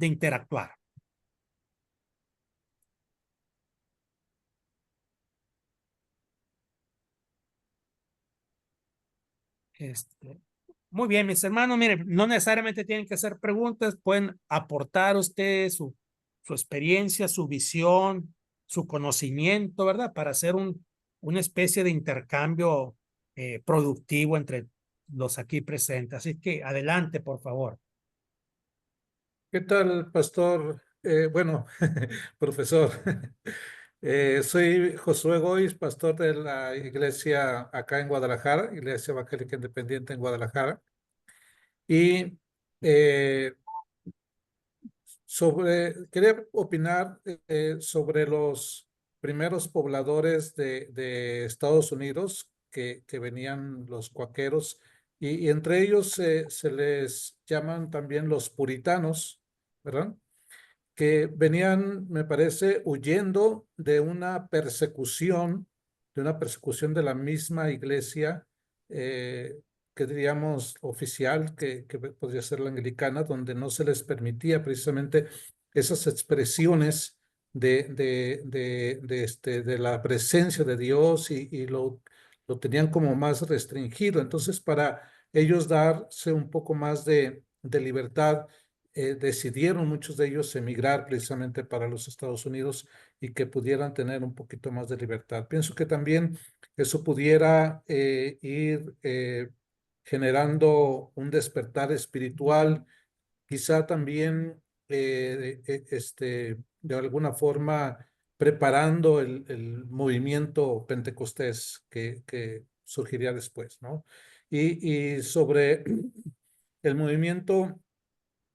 Speaker 2: interactuar. Muy bien, mis hermanos, miren, no necesariamente tienen que hacer preguntas, pueden aportar ustedes su experiencia, su visión, su conocimiento, ¿verdad? Para hacer una especie de intercambio productivo entre los aquí presentes. Así que adelante, por favor.
Speaker 3: ¿Qué tal, pastor? Bueno, profesor. Soy Josué Gois, pastor de la iglesia acá en Guadalajara, Iglesia Evangélica Independiente en Guadalajara. Y eh, quería opinar sobre los primeros pobladores de Estados Unidos que venían los cuáqueros, y entre ellos se les llaman también los puritanos, ¿verdad? Que venían, me parece, huyendo de una persecución de la misma iglesia, que diríamos oficial, que podría ser la anglicana, donde no se les permitía precisamente esas expresiones de la presencia de Dios, y lo tenían como más restringido. Entonces, para ellos darse un poco más de libertad, decidieron muchos de ellos emigrar precisamente para los Estados Unidos, y que pudieran tener un poquito más de libertad. Pienso que también eso pudiera ir generando un despertar espiritual, quizá también de alguna forma preparando el movimiento pentecostés que surgiría después, ¿no? Y sobre el movimiento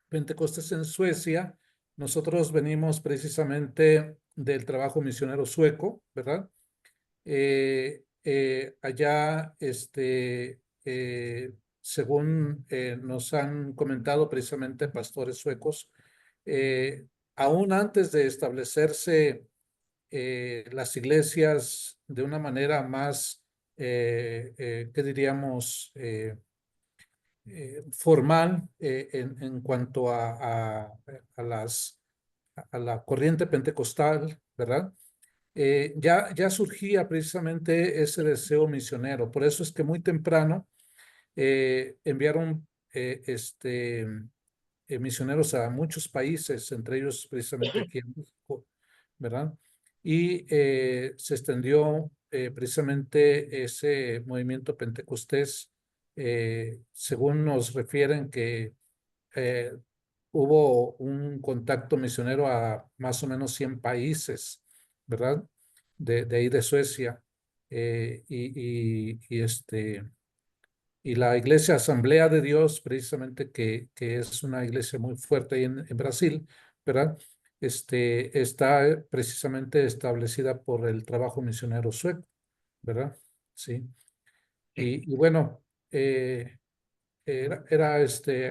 Speaker 3: Pentecostés en Suecia, nosotros venimos precisamente del trabajo misionero sueco, ¿verdad? Allá, según nos han comentado precisamente pastores suecos, aún antes de establecerse las iglesias de una manera más, ¿qué diríamos? Formal, en cuanto a la corriente pentecostal, ¿verdad? Ya surgía precisamente ese deseo misionero. Por eso es que muy temprano enviaron misioneros a muchos países, entre ellos precisamente aquí en México, ¿verdad? Y se extendió precisamente ese movimiento pentecostés, según nos refieren que eh, hubo un contacto misionero a más o menos 100 países, ¿verdad? De ahí de Suecia. Y la Iglesia Asamblea de Dios, precisamente, que es una iglesia muy fuerte ahí en Brasil, ¿verdad? Está precisamente establecida por el trabajo misionero sueco, ¿verdad? Sí. Y bueno, era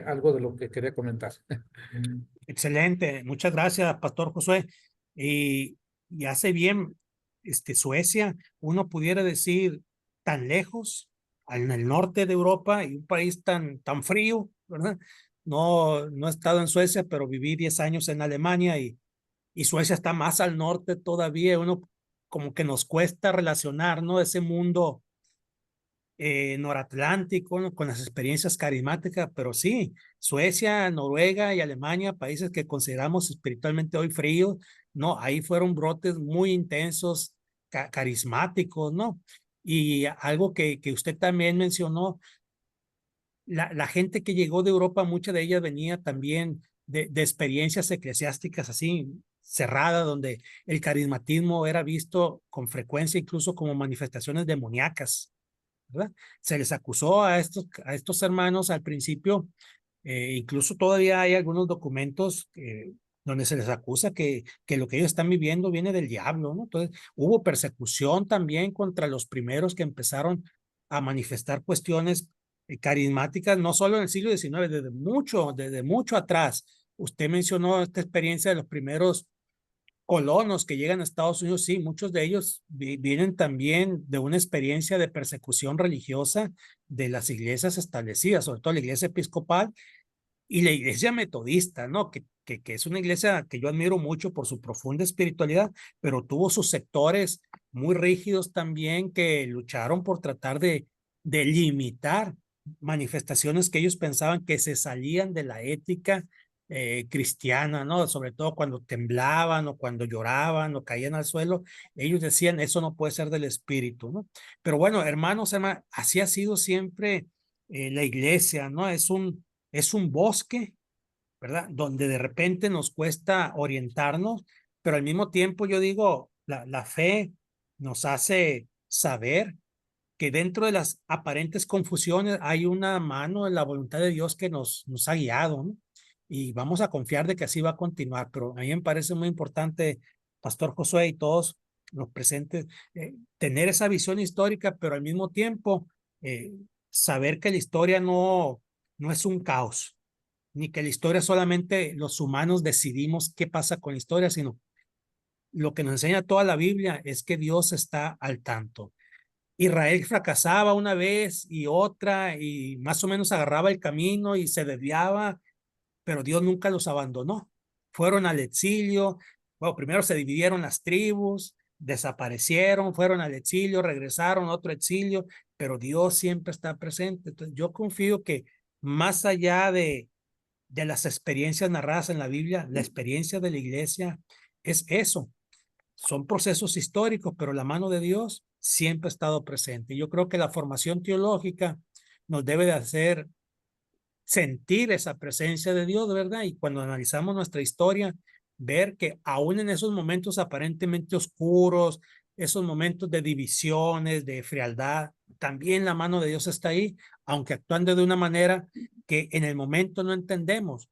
Speaker 3: algo de lo que quería comentar.
Speaker 2: Excelente, muchas gracias, Pastor Josué. Y hace bien, Suecia, uno pudiera decir, tan lejos, en el norte de Europa, y un país tan frío, ¿verdad? No he estado en Suecia, pero viví 10 años en Alemania, y Suecia está más al norte todavía. Uno como que nos cuesta relacionar, ¿no? Ese mundo noratlántico, ¿no? Con las experiencias carismáticas, pero sí, Suecia, Noruega y Alemania, países que consideramos espiritualmente hoy fríos, ¿no? Ahí fueron brotes muy intensos, carismáticos, ¿no? Y algo que usted también mencionó, la gente que llegó de Europa, mucha de ella venía también de experiencias eclesiásticas así cerradas, donde el carismatismo era visto con frecuencia incluso como manifestaciones demoníacas, ¿verdad? Se les acusó a estos hermanos al principio, incluso todavía hay algunos documentos donde se les acusa que lo que ellos están viviendo viene del diablo, ¿no? Entonces, hubo persecución también contra los primeros que empezaron a manifestar cuestiones carismáticas, no solo en el siglo XIX, desde mucho atrás. Usted mencionó esta experiencia de los primeros colonos que llegan a Estados Unidos. Sí, muchos de ellos vienen también de una experiencia de persecución religiosa de las iglesias establecidas, sobre todo la iglesia episcopal y la iglesia metodista, ¿no? Que es una iglesia que yo admiro mucho por su profunda espiritualidad, pero tuvo sus sectores muy rígidos también que lucharon por tratar de limitar manifestaciones que ellos pensaban que se salían de la ética cristiana, ¿no? Sobre todo cuando temblaban o cuando lloraban o caían al suelo, ellos decían, eso no puede ser del espíritu, ¿no? Pero bueno, hermanos, así ha sido siempre la iglesia, ¿no? Es un bosque, ¿verdad? Donde de repente nos cuesta orientarnos, pero al mismo tiempo yo digo, La fe nos hace saber que dentro de las aparentes confusiones hay una mano en la voluntad de Dios que nos ha guiado, ¿no? Y vamos a confiar de que así va a continuar. Pero a mí me parece muy importante, Pastor Josué y todos los presentes, tener esa visión histórica, pero al mismo tiempo saber que la historia no es un caos, ni que la historia solamente los humanos decidimos qué pasa con la historia, sino lo que nos enseña toda la Biblia es que Dios está al tanto. Israel fracasaba una vez y otra y más o menos agarraba el camino y se desviaba, pero Dios nunca los abandonó. Fueron al exilio, bueno, primero se dividieron las tribus, desaparecieron, fueron al exilio, regresaron a otro exilio, pero Dios siempre está presente. Entonces yo confío que más allá de las experiencias narradas en la Biblia, la experiencia de la iglesia es eso. Son procesos históricos, pero la mano de Dios siempre ha estado presente. Yo creo que la formación teológica nos debe de hacer sentir esa presencia de Dios, ¿verdad? Y cuando analizamos nuestra historia, ver que aún en esos momentos aparentemente oscuros, esos momentos de divisiones, de frialdad, también la mano de Dios está ahí, aunque actuando de una manera que en el momento no entendemos,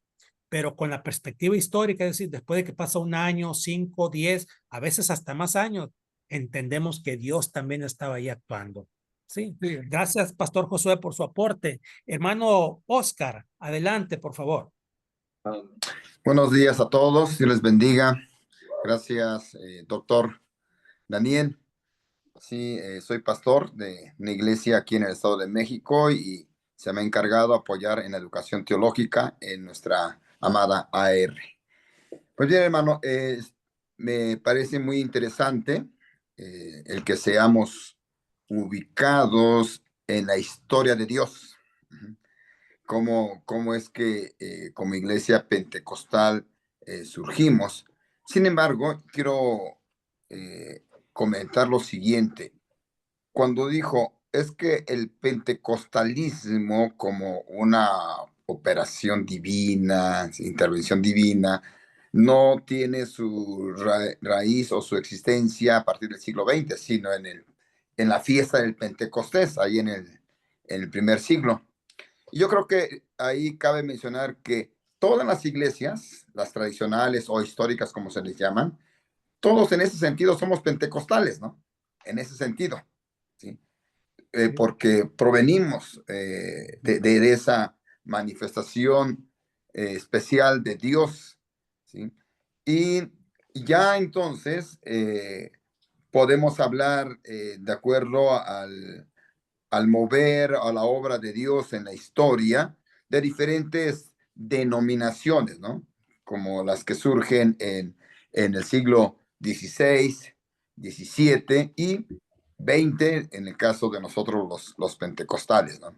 Speaker 2: pero con la perspectiva histórica, es decir, después de que pasa un año, 5, 10, a veces hasta más años, entendemos que Dios también estaba ahí actuando. Sí,
Speaker 3: Sí.
Speaker 2: gracias, Pastor Josué, por su aporte. Hermano Oscar, adelante, por favor.
Speaker 4: Buenos días a todos, Dios les bendiga. Gracias, doctor Daniel. Sí, soy pastor de una iglesia aquí en el Estado de México y se me ha encargado apoyar en la educación teológica en nuestra amada AR. Pues bien, hermano, me parece muy interesante el que seamos ubicados en la historia de Dios. Cómo es que como iglesia pentecostal surgimos. Sin embargo, quiero comentar lo siguiente. Cuando dijo, es que el pentecostalismo como una operación divina, intervención divina, no tiene su raíz o su existencia a partir del siglo XX, sino en la fiesta del Pentecostés, ahí en el primer siglo. Y yo creo que ahí cabe mencionar que todas las iglesias, las tradicionales o históricas como se les llaman, todos en ese sentido somos pentecostales, ¿no? En ese sentido, ¿sí? Porque provenimos de esa manifestación especial de Dios, ¿sí? Y ya entonces podemos hablar de acuerdo al mover a la obra de Dios en la historia de diferentes denominaciones, ¿no? Como las que surgen en el siglo XVI, XVII y XX, en el caso de nosotros los pentecostales, ¿no?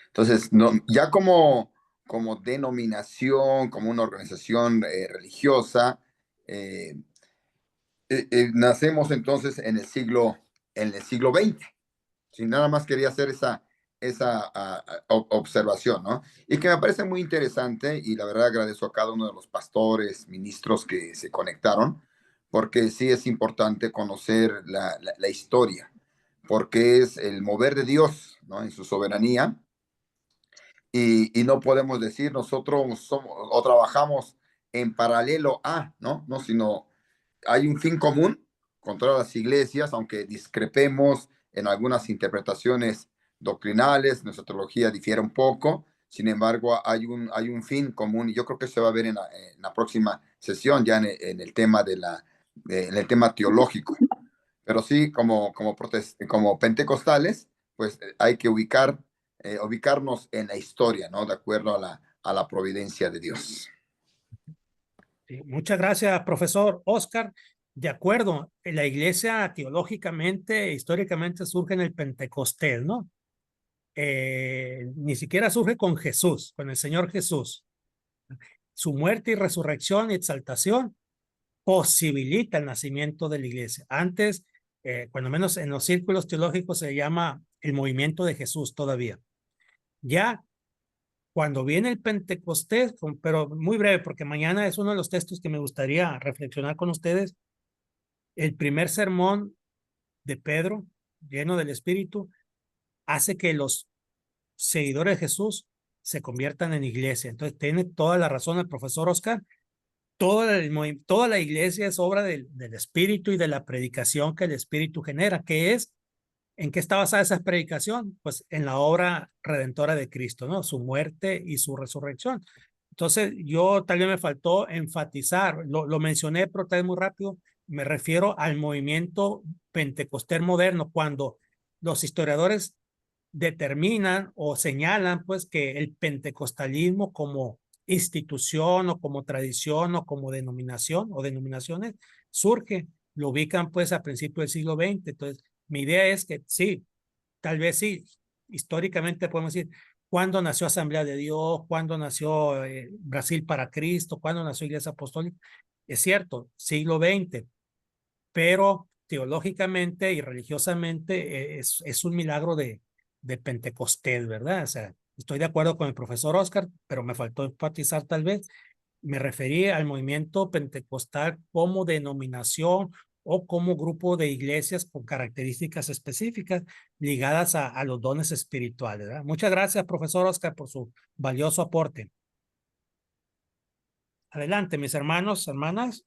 Speaker 4: Entonces, no, ya como denominación, como una organización religiosa, eh, nacemos entonces en el siglo XX. Sí, nada más quería hacer esa observación, ¿no? Y que me parece muy interesante y la verdad agradezco a cada uno de los pastores, ministros que se conectaron, porque sí es importante conocer la historia, porque es el mover de Dios, ¿no? En su soberanía. Y no podemos decir nosotros somos o trabajamos en paralelo a, ¿no? No, sino hay un fin común con todas las iglesias, aunque discrepemos en algunas interpretaciones doctrinales, nuestra teología difiere un poco, sin embargo hay un fin común y yo creo que se va a ver en la próxima sesión, ya en el tema en el tema teológico. Pero sí, como pentecostales, pues hay que ubicarnos en la historia, ¿no? De acuerdo a la providencia de Dios.
Speaker 2: Sí, muchas gracias, profesor Oscar. De acuerdo, la iglesia teológicamente, históricamente surge en el Pentecostés, ¿no? Ni siquiera surge con Jesús, con el Señor Jesús. Su muerte y resurrección y exaltación posibilita el nacimiento de la iglesia. Antes, cuando menos en los círculos teológicos se llama el movimiento de Jesús todavía. Ya cuando viene el Pentecostés, pero muy breve, porque mañana es uno de los textos que me gustaría reflexionar con ustedes. el primer sermón de Pedro, lleno del Espíritu, hace que los seguidores de Jesús se conviertan en iglesia. Entonces tiene toda la razón el profesor Oscar. Toda la iglesia es obra del Espíritu y de la predicación que el Espíritu genera, ¿en qué está basada esa predicación? Pues en la obra redentora de Cristo, ¿no? Su muerte y su resurrección. Entonces, tal vez me faltó enfatizar, lo mencioné, pero tal vez muy rápido, me refiero al movimiento pentecostés moderno, cuando los historiadores determinan o señalan pues que el pentecostalismo como institución o como tradición o como denominación o denominaciones surge, lo ubican pues a principios del siglo XX. Entonces, mi idea es que sí, tal vez sí, históricamente podemos decir cuándo nació Asamblea de Dios, cuándo nació Brasil para Cristo, cuándo nació Iglesia Apostólica. Es cierto, siglo XX, pero teológicamente y religiosamente es un milagro de Pentecostés, ¿verdad? O sea, estoy de acuerdo con el profesor Oscar, pero me faltó enfatizar tal vez, me referí al movimiento pentecostal como denominación o como grupo de iglesias con características específicas ligadas a los dones espirituales, ¿verdad? Muchas gracias, profesor Oscar, por su valioso aporte. Adelante, mis hermanos, hermanas.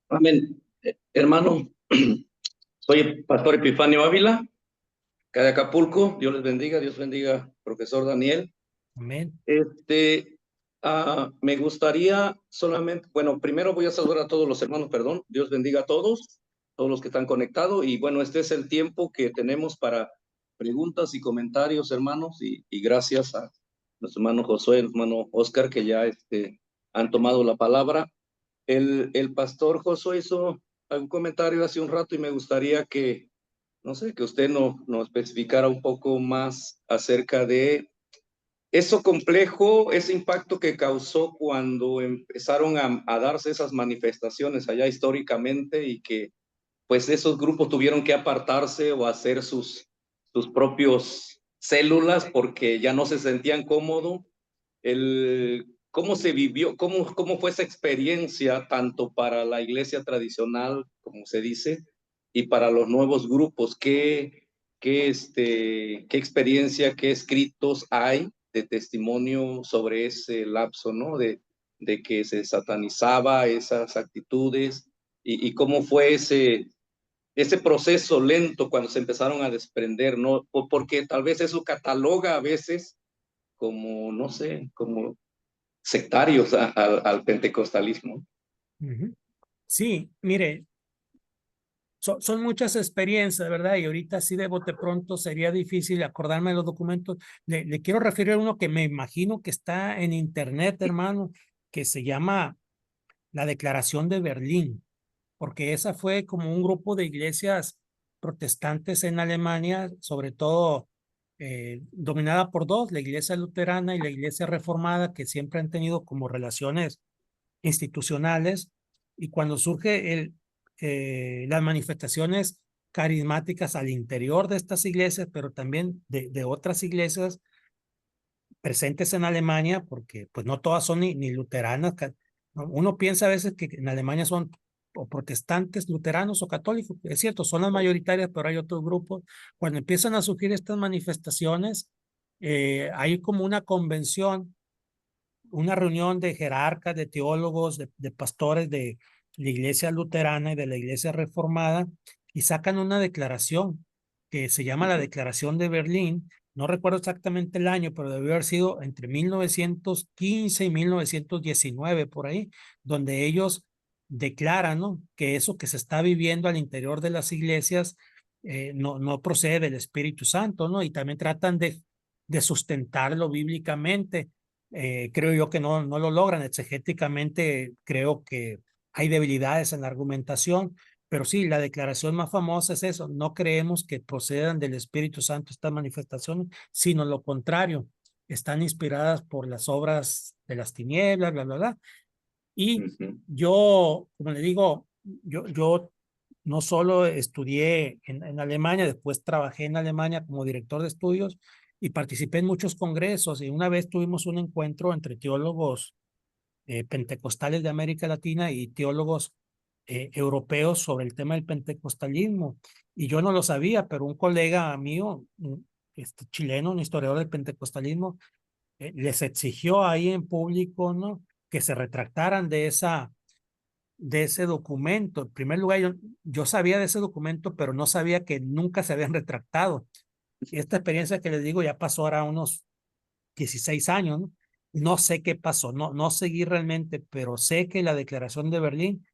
Speaker 5: Amén. Hermano, soy el pastor Epifanio Ávila, acá de Acapulco. Dios les bendiga, Dios bendiga, profesor Daniel.
Speaker 2: Amén.
Speaker 5: Me gustaría solamente, bueno, primero voy a saludar a todos los hermanos, perdón. Dios bendiga a todos los que están conectados. Y bueno, este es el tiempo que tenemos para preguntas y comentarios, hermanos. Y gracias a nuestro hermano Josué, nuestro hermano Oscar, que ya han tomado la palabra. El pastor Josué hizo un comentario hace un rato y me gustaría que, no sé, que usted nos especificara un poco más acerca de eso complejo, ese impacto que causó cuando empezaron a darse esas manifestaciones allá históricamente y que pues esos grupos tuvieron que apartarse o hacer sus propios células porque ya no se sentían cómodos. ¿Cómo se vivió, cómo fue esa experiencia tanto para la iglesia tradicional, como se dice, y para los nuevos grupos? ¿Qué experiencia, qué escritos hay de testimonio sobre ese lapso, ¿no? De que se satanizaba esas actitudes y cómo fue ese proceso lento cuando se empezaron a desprender, ¿no? Porque tal vez eso cataloga a veces como, no sé, como sectarios al pentecostalismo.
Speaker 2: Sí, mire, son muchas experiencias, ¿verdad? Y ahorita sí de bote pronto sería difícil acordarme de los documentos. Le quiero referir a uno que me imagino que está en internet, hermano, que se llama la Declaración de Berlín, porque esa fue como un grupo de iglesias protestantes en Alemania, sobre todo dominada por dos, la iglesia luterana y la iglesia reformada, que siempre han tenido como relaciones institucionales. Y cuando surge las manifestaciones carismáticas al interior de estas iglesias, pero también de otras iglesias presentes en Alemania, porque pues no todas son ni luteranas. Uno piensa a veces que en Alemania son o protestantes, luteranos o católicos. Es cierto, son las mayoritarias, pero hay otros grupos. Cuando empiezan a surgir estas manifestaciones, hay como una convención, una reunión de jerarcas, de teólogos, de pastores de la iglesia luterana y de la iglesia reformada, y sacan una declaración que se llama la Declaración de Berlín. No recuerdo exactamente el año, pero debió haber sido entre 1915 y 1919, por ahí, donde ellos declaran, ¿no?, que eso que se está viviendo al interior de las iglesias no procede del Espíritu Santo, ¿no? Y también tratan de sustentarlo bíblicamente. Creo yo que no lo logran. Exegéticamente creo que hay debilidades en la argumentación, pero sí, la declaración más famosa es eso: no creemos que procedan del Espíritu Santo estas manifestaciones, sino lo contrario, están inspiradas por las obras de las tinieblas, bla, bla, bla. Y yo, como le digo, yo no solo estudié en Alemania, después trabajé en Alemania como director de estudios y participé en muchos congresos, y una vez tuvimos un encuentro entre teólogos pentecostales de América Latina y teólogos europeos sobre el tema del pentecostalismo. Y yo no lo sabía, pero un colega mío, chileno, un historiador del pentecostalismo, les exigió ahí en público, ¿no?, que se retractaran de ese documento. En primer lugar, yo sabía de ese documento, pero no sabía que nunca se habían retractado. Y esta experiencia que les digo ya pasó ahora unos 16 años, ¿no? No sé qué pasó, no seguí realmente, pero sé que la Declaración de Berlín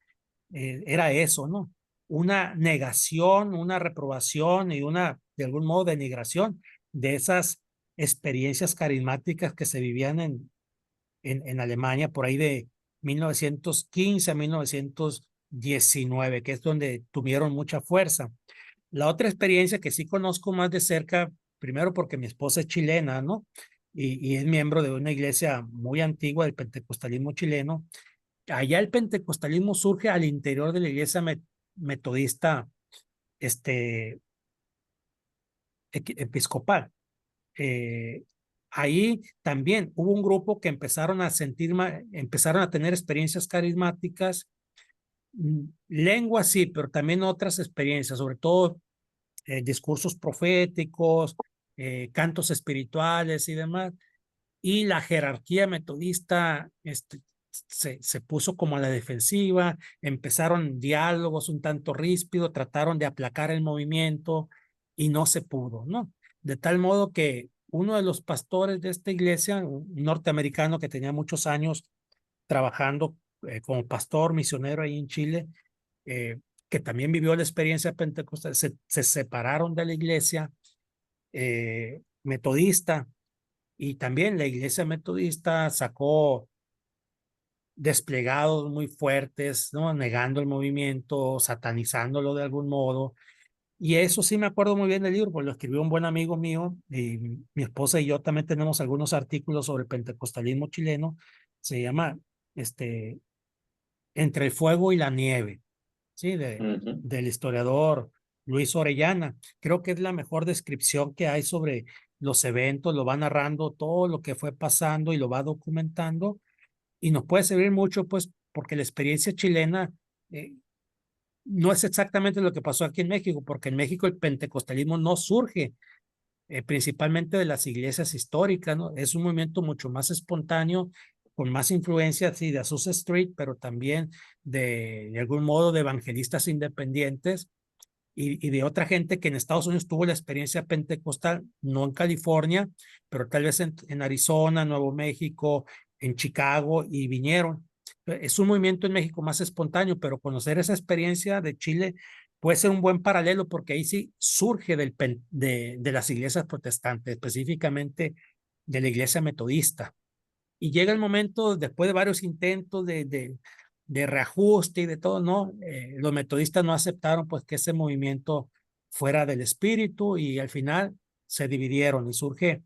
Speaker 2: era eso, ¿no? Una negación, una reprobación y de algún modo, denigración de esas experiencias carismáticas que se vivían en Alemania por ahí de 1915 a 1919, que es donde tuvieron mucha fuerza. La otra experiencia que sí conozco más de cerca, primero porque mi esposa es chilena, ¿no? Y es miembro de una iglesia muy antigua del pentecostalismo chileno. Allá el pentecostalismo surge al interior de la iglesia metodista episcopal. Ahí también hubo un grupo que empezaron a tener experiencias carismáticas, lengua sí, pero también otras experiencias, sobre todo discursos proféticos, cantos espirituales y demás. Y la jerarquía metodista se puso como a la defensiva, empezaron diálogos un tanto ríspidos, trataron de aplacar el movimiento y no se pudo, ¿no? De tal modo que uno de los pastores de esta iglesia, un norteamericano que tenía muchos años trabajando como pastor misionero ahí en Chile, que también vivió la experiencia pentecostal, se separaron de la iglesia metodista, y también la iglesia metodista sacó desplegados muy fuertes, ¿no?, negando el movimiento, satanizándolo de algún modo. Y eso sí me acuerdo muy bien del libro, porque lo escribió un buen amigo mío, y mi esposa y yo también tenemos algunos artículos sobre el pentecostalismo chileno. Se llama Entre el fuego y la nieve, ¿sí? Del historiador Luis Orellana. Creo que es la mejor descripción que hay sobre los eventos, lo va narrando todo lo que fue pasando y lo va documentando, y nos puede servir mucho, pues, porque la experiencia chilena no es exactamente lo que pasó aquí en México, porque en México el pentecostalismo no surge principalmente de las iglesias históricas, ¿no? Es un movimiento mucho más espontáneo, con más influencia, sí, de Azusa Street, pero también de algún modo de evangelistas independientes y de otra gente que en Estados Unidos tuvo la experiencia pentecostal, no en California, pero tal vez en Arizona, Nuevo México, en Chicago, y vinieron. Es un movimiento en México más espontáneo, pero conocer esa experiencia de Chile puede ser un buen paralelo, porque ahí sí surge de las iglesias protestantes, específicamente de la iglesia metodista. Y llega el momento, después de varios intentos de reajuste y de todo, ¿no? Los metodistas no aceptaron pues que ese movimiento fuera del espíritu, y al final se dividieron y surge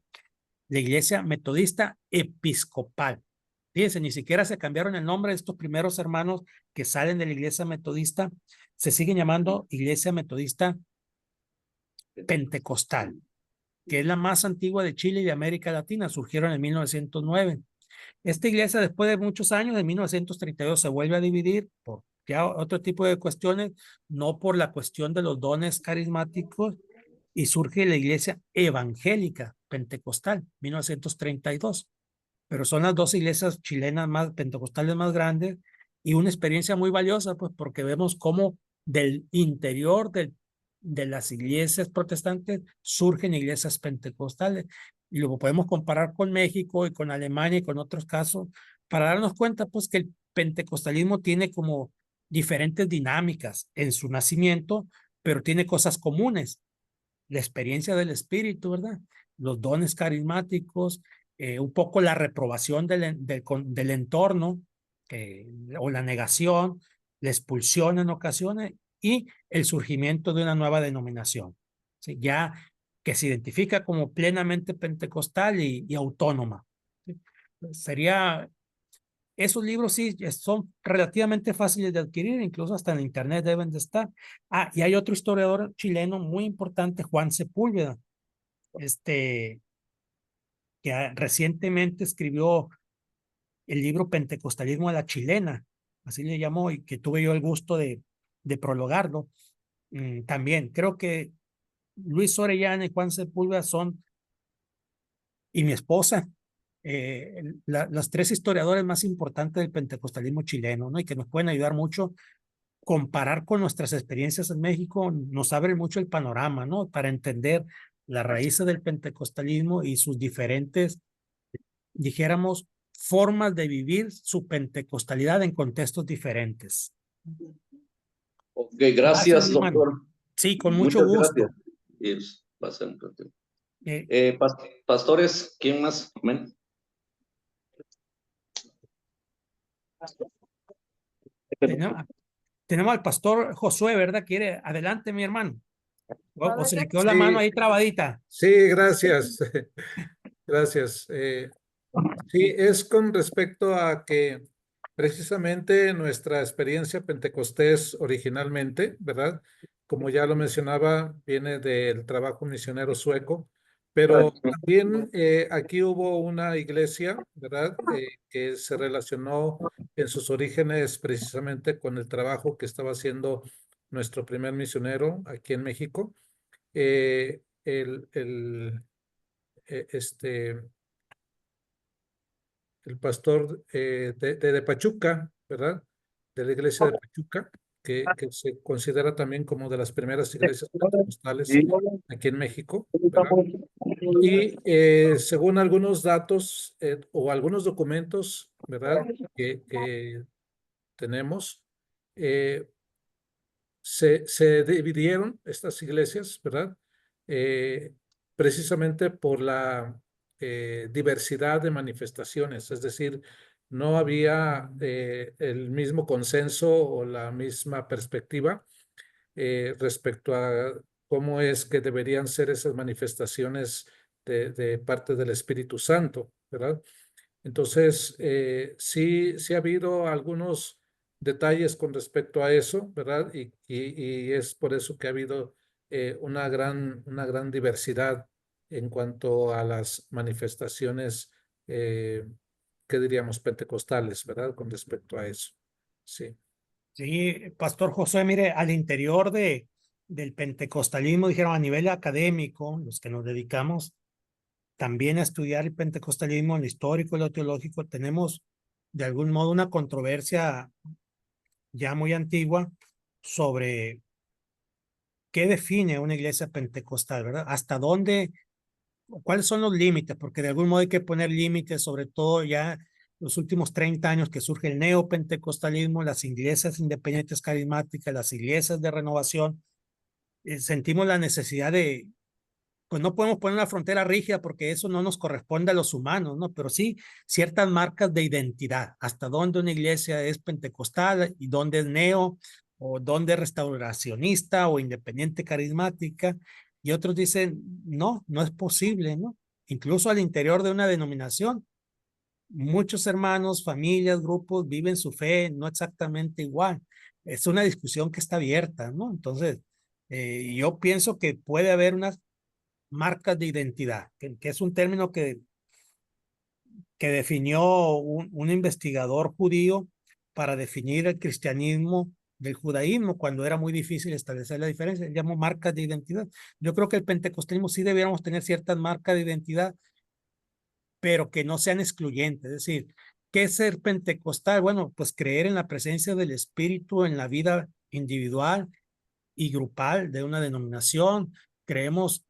Speaker 2: la iglesia metodista episcopal. Fíjense, ni siquiera se cambiaron el nombre de estos primeros hermanos que salen de la iglesia metodista, se siguen llamando iglesia metodista pentecostal, que es la más antigua de Chile y de América Latina. Surgieron en 1909. Esta iglesia, después de muchos años, en 1932, se vuelve a dividir por ya otro tipo de cuestiones, no por la cuestión de los dones carismáticos, y surge la iglesia evangélica pentecostal, 1932. Pero son las dos iglesias chilenas más pentecostales más grandes, y una experiencia muy valiosa, pues, porque vemos cómo del interior de las iglesias protestantes surgen iglesias pentecostales, y luego podemos comparar con México y con Alemania y con otros casos para darnos cuenta, pues, que el pentecostalismo tiene como diferentes dinámicas en su nacimiento, pero tiene cosas comunes: la experiencia del espíritu, ¿verdad?, los dones carismáticos, un poco la reprobación del entorno, o la negación, la expulsión en ocasiones, y el surgimiento de una nueva denominación, ¿sí?, ya que se identifica como plenamente pentecostal y autónoma, ¿sí? Esos libros sí son relativamente fáciles de adquirir, incluso hasta en internet deben de estar. Y hay otro historiador chileno muy importante, Juan Sepúlveda, que recientemente escribió el libro Pentecostalismo a la Chilena, así le llamó, y que tuve yo el gusto de prologarlo. También creo que Luis Orellana y Juan Sepúlveda son, y mi esposa, las tres historiadores más importantes del pentecostalismo chileno, ¿no? Y que nos pueden ayudar mucho. Comparar con nuestras experiencias en México nos abre mucho el panorama, ¿no? Para entender las raíces del pentecostalismo y sus diferentes, dijéramos, formas de vivir su pentecostalidad en contextos diferentes.
Speaker 5: Ok, gracias,
Speaker 2: mi hermano.
Speaker 5: doctor.
Speaker 2: Sí, con mucho
Speaker 5: Muchas
Speaker 2: gusto.
Speaker 5: gracias. Y pasen,
Speaker 2: Eh,
Speaker 5: pastores, ¿quién más? Amén.
Speaker 2: tenemos al pastor Josué, ¿verdad? Quiere, adelante, mi hermano. O se le quedó la
Speaker 3: Sí,
Speaker 2: mano ahí trabadita.
Speaker 3: sí, gracias. Gracias. Sí, es con respecto a que precisamente nuestra experiencia pentecostés originalmente, ¿verdad? Como ya lo mencionaba, viene del trabajo misionero sueco, pero también aquí hubo una iglesia, ¿verdad? Que se relacionó en sus orígenes precisamente con el trabajo que estaba haciendo nuestro primer misionero aquí en México. Eh, el, el, este el pastor de Pachuca, ¿verdad? De la iglesia de Pachuca, que se considera también como de las primeras iglesias pentecostales aquí en México, ¿verdad? Y según algunos datos o algunos documentos, ¿verdad? Que tenemos, eh, se dividieron estas iglesias, ¿verdad? Eh, precisamente por la diversidad de manifestaciones, es decir, no había el mismo consenso o la misma perspectiva respecto a cómo es que deberían ser esas manifestaciones de parte del Espíritu Santo, ¿verdad? Entonces, sí ha habido algunos detalles con respecto a eso, ¿verdad? Y es por eso que ha habido una gran diversidad en cuanto a las manifestaciones, ¿qué diríamos? Pentecostales, ¿verdad? Con respecto a eso. Sí.
Speaker 2: Sí, pastor Josué, mire, al interior del pentecostalismo, dijeron a nivel académico, los que nos dedicamos también a estudiar el pentecostalismo, en lo histórico y lo teológico, tenemos de algún modo una controversia ya muy antigua sobre qué define una iglesia pentecostal, ¿verdad? ¿Hasta dónde, cuáles son los límites? Porque de algún modo hay que poner límites, sobre todo ya los últimos 30 años que surge el neopentecostalismo, las iglesias independientes carismáticas, las iglesias de renovación, sentimos la necesidad de, pues no podemos poner una frontera rígida porque eso no nos corresponde a los humanos, ¿no? Pero sí ciertas marcas de identidad, hasta dónde una iglesia es pentecostal y dónde es neo, o dónde es restauracionista o independiente carismática, y otros dicen, no, no es posible, ¿no? Incluso al interior de una denominación, muchos hermanos, familias, grupos viven su fe no exactamente igual. Es una discusión que está abierta, ¿no? Entonces, yo pienso que puede haber unas marcas de identidad, que es un término que definió un investigador judío para definir el cristianismo del judaísmo cuando era muy difícil establecer la diferencia. Él llamó marcas de identidad. Yo creo que el pentecostalismo sí debiéramos tener ciertas marcas de identidad, pero que no sean excluyentes. Es decir, ¿qué es ser pentecostal? Bueno, pues creer en la presencia del Espíritu en la vida individual y grupal de una denominación. Creemos,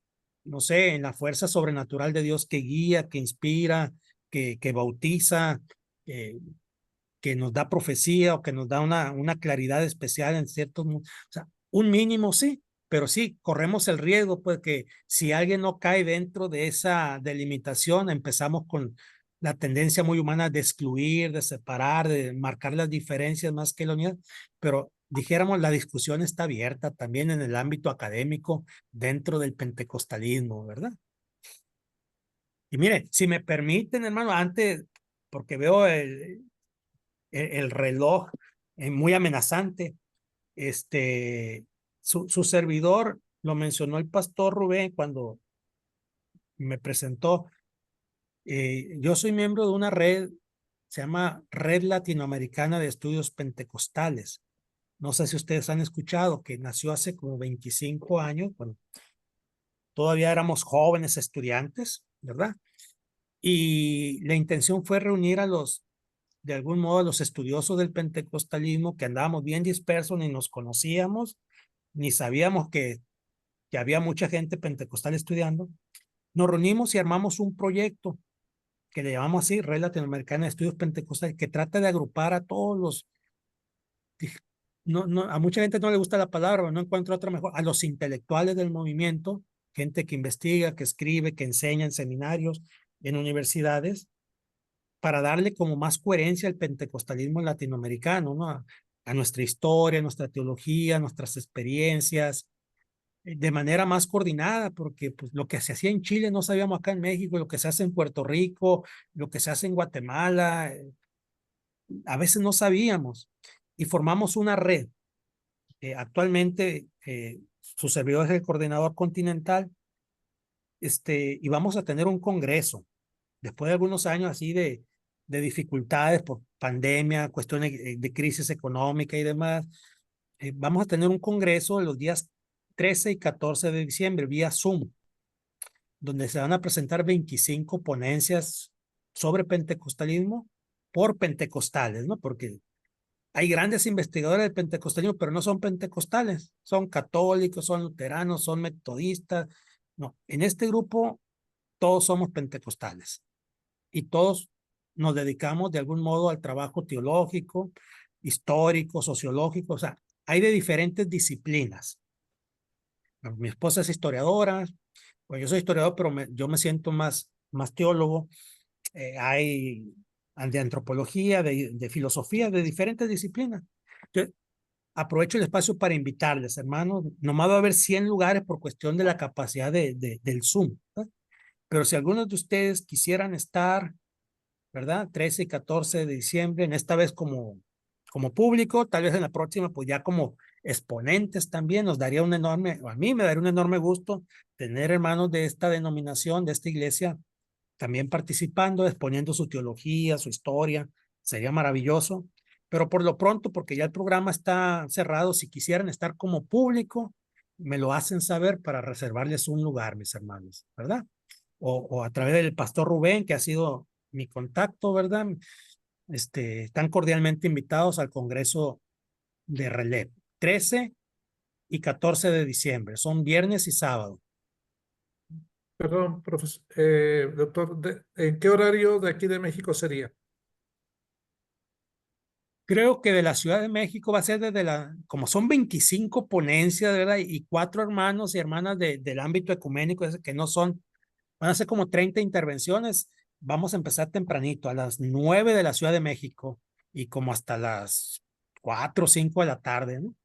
Speaker 2: no sé, en la fuerza sobrenatural de Dios que guía, que inspira, que bautiza, que nos da profecía o que nos da una claridad especial en ciertos, o sea, un mínimo sí, pero sí corremos el riesgo, pues que si alguien no cae dentro de esa delimitación, empezamos con la tendencia muy humana de excluir, de separar, de marcar las diferencias más que la unidad, pero dijéramos, la discusión está abierta también en el ámbito académico dentro del pentecostalismo, ¿verdad? Y mire, si me permiten, hermano, antes, porque veo el reloj muy amenazante, su servidor, lo mencionó el pastor Rubén cuando me presentó. Yo soy miembro de una red se llama Red Latinoamericana de Estudios Pentecostales. No sé si ustedes han escuchado, que nació hace como 25 años, bueno, todavía éramos jóvenes estudiantes, ¿verdad? Y la intención fue reunir de algún modo, a los estudiosos del pentecostalismo, que andábamos bien dispersos, ni nos conocíamos, ni sabíamos que había mucha gente pentecostal estudiando. Nos reunimos y armamos un proyecto que le llamamos así, Red Latinoamericana de Estudios Pentecostales, que trata de agrupar a todos los, a mucha gente no le gusta la palabra, no encuentro otra mejor, a los intelectuales del movimiento, gente que investiga, que escribe, que enseña en seminarios, en universidades, para darle como más coherencia al pentecostalismo latinoamericano, ¿no? A nuestra historia, a nuestra teología, a nuestras experiencias, de manera más coordinada, porque pues, lo que se hacía en Chile no sabíamos acá en México, lo que se hace en Puerto Rico, lo que se hace en Guatemala, a veces no sabíamos. Y formamos una red. Actualmente, su servidor es el coordinador continental, y vamos a tener un congreso después de algunos años así de dificultades por pandemia, cuestiones de crisis económica y demás. Vamos a tener un congreso los días 13 y 14 de diciembre vía Zoom, donde se van a presentar 25 ponencias sobre pentecostalismo por pentecostales, ¿no? Porque hay grandes investigadores de pentecostalismo, pero no son pentecostales, son católicos, son luteranos, son metodistas. No, en este grupo todos somos pentecostales y todos nos dedicamos de algún modo al trabajo teológico, histórico, sociológico, o sea, hay de diferentes disciplinas. Mi esposa es historiadora, pues yo soy historiador, pero yo me siento más teólogo. Hay de antropología, de filosofía, de diferentes disciplinas. Entonces, aprovecho el espacio para invitarles, hermanos. Nomás va a haber 100 lugares por cuestión de la capacidad del Zoom, ¿verdad? Pero si algunos de ustedes quisieran estar, ¿verdad? 13 y 14 de diciembre, en esta vez como público, tal vez en la próxima, pues ya como exponentes también, nos daría un enorme, a mí me daría un enorme gusto tener hermanos de esta denominación, de esta iglesia, también participando, exponiendo su teología, su historia, sería maravilloso. Pero por lo pronto, porque ya el programa está cerrado, si quisieran estar como público, me lo hacen saber para reservarles un lugar, mis hermanos, ¿verdad? O a través del pastor Rubén, que ha sido mi contacto, ¿verdad? Están cordialmente invitados al Congreso de Relé, 13 y 14 de diciembre, son viernes y sábado.
Speaker 3: Perdón, profesor, doctor, ¿en qué horario de aquí de México sería?
Speaker 2: Creo que de la Ciudad de México va a ser como son 25 ponencias, ¿verdad? Y 4 hermanos y hermanas del ámbito ecuménico, que no son, van a ser como 30 intervenciones. Vamos a empezar tempranito, a las 9 de la Ciudad de México y como hasta las 4 o 5 de la tarde, ¿no?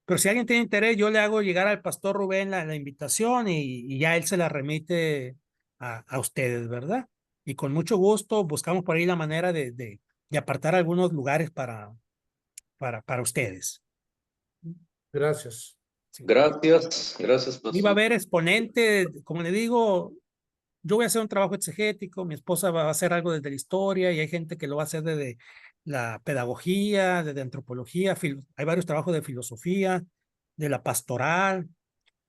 Speaker 2: Pero si alguien tiene interés, yo le hago llegar al pastor Rubén la invitación y ya él se la remite a ustedes, ¿verdad? Y con mucho gusto buscamos por ahí la manera de apartar algunos lugares para ustedes.
Speaker 3: Gracias.
Speaker 2: Sí.
Speaker 5: Gracias, gracias,
Speaker 2: Y va a
Speaker 5: pastor.
Speaker 2: haber exponente, como le digo, yo voy a hacer un trabajo exegético, mi esposa va a hacer algo desde la historia y hay gente que lo va a hacer desde la pedagogía, desde antropología, hay varios trabajos de filosofía, de la pastoral,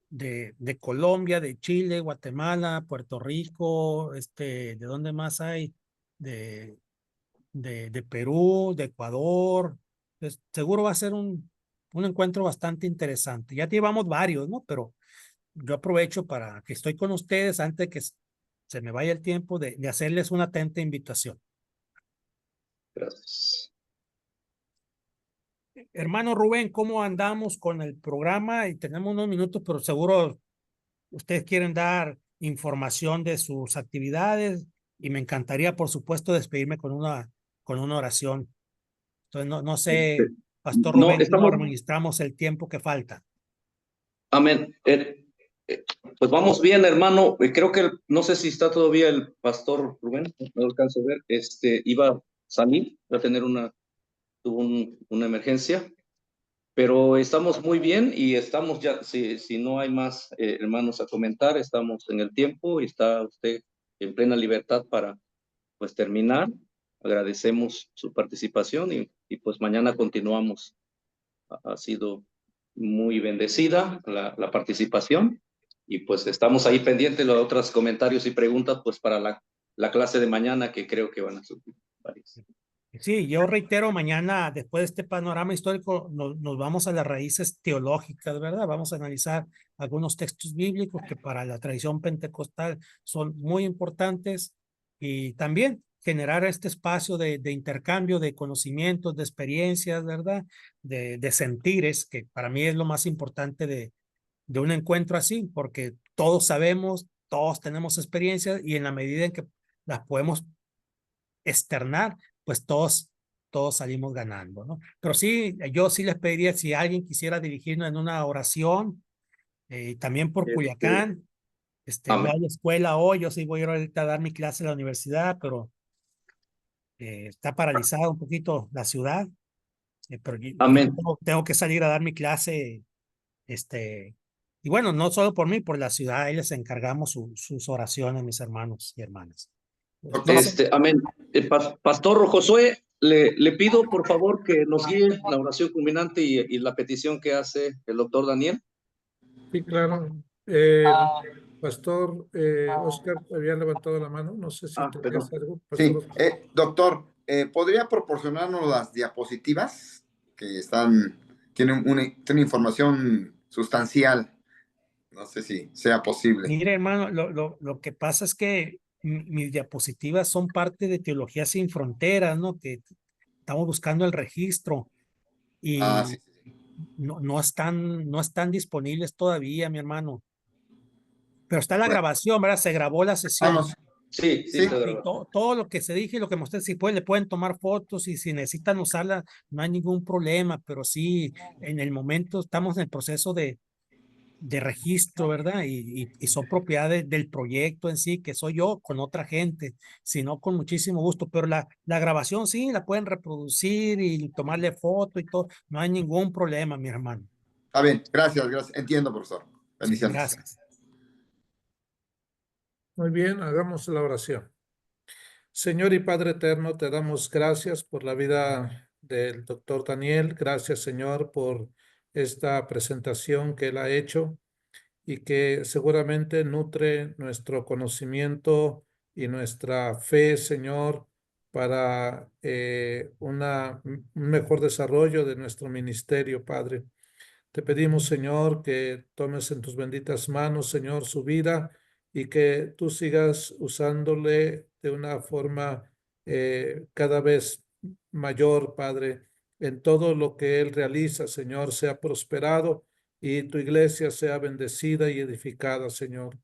Speaker 2: de Colombia, de Chile, Guatemala, Puerto Rico, ¿de dónde más hay? De Perú, de Ecuador. Entonces, seguro va a ser un encuentro bastante interesante. Ya llevamos varios, ¿no? Pero yo aprovecho para que estoy con ustedes antes de que se me vaya el tiempo de hacerles una atenta invitación.
Speaker 5: Gracias.
Speaker 2: Hermano Rubén, ¿cómo andamos con el programa? Y tenemos unos minutos, pero seguro ustedes quieren dar información de sus actividades y me encantaría, por supuesto, despedirme con una oración. Entonces, no sé, Pastor
Speaker 5: No,
Speaker 2: Rubén, cómo
Speaker 5: estamos,
Speaker 2: administramos el tiempo que falta.
Speaker 5: amén. Eh, pues vamos bien, hermano. Creo que no sé si está todavía el pastor Rubén, no alcanzo a ver. Iba a salir, iba a tener tuvo una emergencia, pero estamos muy bien y estamos ya, si no hay más hermanos a comentar, estamos en el tiempo y está usted en plena libertad para pues terminar. agradecemos su participación y pues mañana continuamos. Ha sido muy bendecida la participación y pues estamos ahí pendientes de los otros comentarios y preguntas pues para la clase de mañana, que creo que van a ser varios.
Speaker 2: Sí, yo reitero, mañana, después de este panorama histórico, nos vamos a las raíces teológicas, ¿verdad? Vamos a analizar algunos textos bíblicos que para la tradición pentecostal son muy importantes y también generar este espacio de intercambio de conocimientos, de experiencias, ¿verdad? De sentires, que para mí es lo más importante de un encuentro así, porque todos sabemos, todos tenemos experiencias y en la medida en que las podemos externar, pues todos salimos ganando, ¿no? Pero sí, yo sí les pediría si alguien quisiera dirigirnos en una oración, también por Culiacán, no hay escuela hoy, yo sí voy a ir ahorita a dar mi clase en la universidad, pero está paralizada un poquito la ciudad, pero yo
Speaker 5: Amén.
Speaker 2: tengo que salir a dar mi clase, y bueno, no solo por mí, por la ciudad, ahí les encargamos sus oraciones, mis hermanos y hermanas. Entonces,
Speaker 5: Amén. Pastor Josué, le pido por favor que nos guíe la oración culminante y la petición que hace el doctor Daniel.
Speaker 3: Sí, claro. Pastor Oscar había levantado la mano. No sé si tenías algo, Pastor
Speaker 4: Sí,
Speaker 3: Oscar.
Speaker 4: doctor, ¿podría proporcionarnos las diapositivas que tienen una información sustancial? No sé si sea posible.
Speaker 2: mire, hermano, lo que pasa es que mis diapositivas son parte de Teología Sin Fronteras, ¿no? Que estamos buscando el registro
Speaker 4: Ah, sí,
Speaker 2: y
Speaker 4: sí, sí.
Speaker 2: no están disponibles todavía, mi hermano. Pero está la
Speaker 4: Bueno,
Speaker 2: grabación, ¿verdad? Se grabó la sesión.
Speaker 4: vamos.
Speaker 5: Sí,
Speaker 4: Sí,
Speaker 5: está
Speaker 2: Y
Speaker 5: grabado.
Speaker 2: todo lo que se dije, lo que mostré, si pueden, le pueden tomar fotos y si necesitan usarla, no hay ningún problema, pero sí, en el momento estamos en el proceso de registro, ¿verdad? Y son propiedades del proyecto en sí, que soy yo con otra gente, sino con muchísimo gusto, pero la grabación sí, la pueden reproducir y tomarle foto y todo, no hay ningún problema, mi hermano.
Speaker 4: está bien. Gracias, gracias. Entiendo, profesor.
Speaker 2: Sí,
Speaker 4: Bendiciones.
Speaker 2: gracias.
Speaker 3: Muy bien, hagamos la oración. Señor y Padre eterno, te damos gracias por la vida del doctor Daniel. Gracias, Señor, por esta presentación que él ha hecho y que seguramente nutre nuestro conocimiento y nuestra fe, Señor, para un mejor desarrollo de nuestro ministerio, Padre. Te pedimos, Señor, que tomes en tus benditas manos, Señor, su vida y que tú sigas usándole de una forma cada vez mayor, Padre, en todo lo que él realiza, Señor, sea prosperado y tu iglesia sea bendecida y edificada, Señor.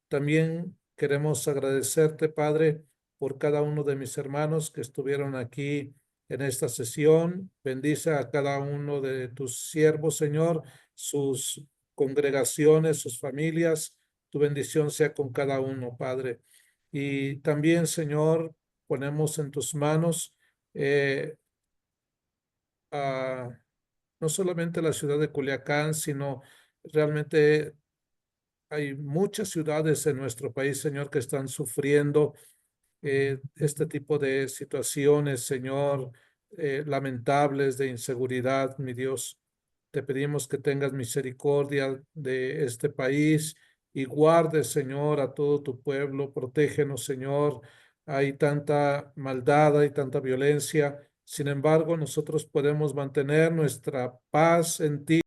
Speaker 3: También queremos agradecerte, Padre, por cada uno de mis hermanos que estuvieron aquí en esta sesión. Bendice a cada uno de tus siervos, Señor, sus congregaciones, sus familias. Tu bendición sea con cada uno, Padre. Y también, Señor, ponemos en tus manos no solamente la ciudad de Culiacán, sino realmente hay muchas ciudades en nuestro país, Señor, que están sufriendo este tipo de situaciones, Señor, lamentables de inseguridad, mi Dios. Te pedimos que tengas misericordia de este país y guarde, Señor, a todo tu pueblo. Protégenos, Señor. Hay tanta maldad, hay tanta violencia. Sin embargo, nosotros podemos mantener nuestra paz en ti.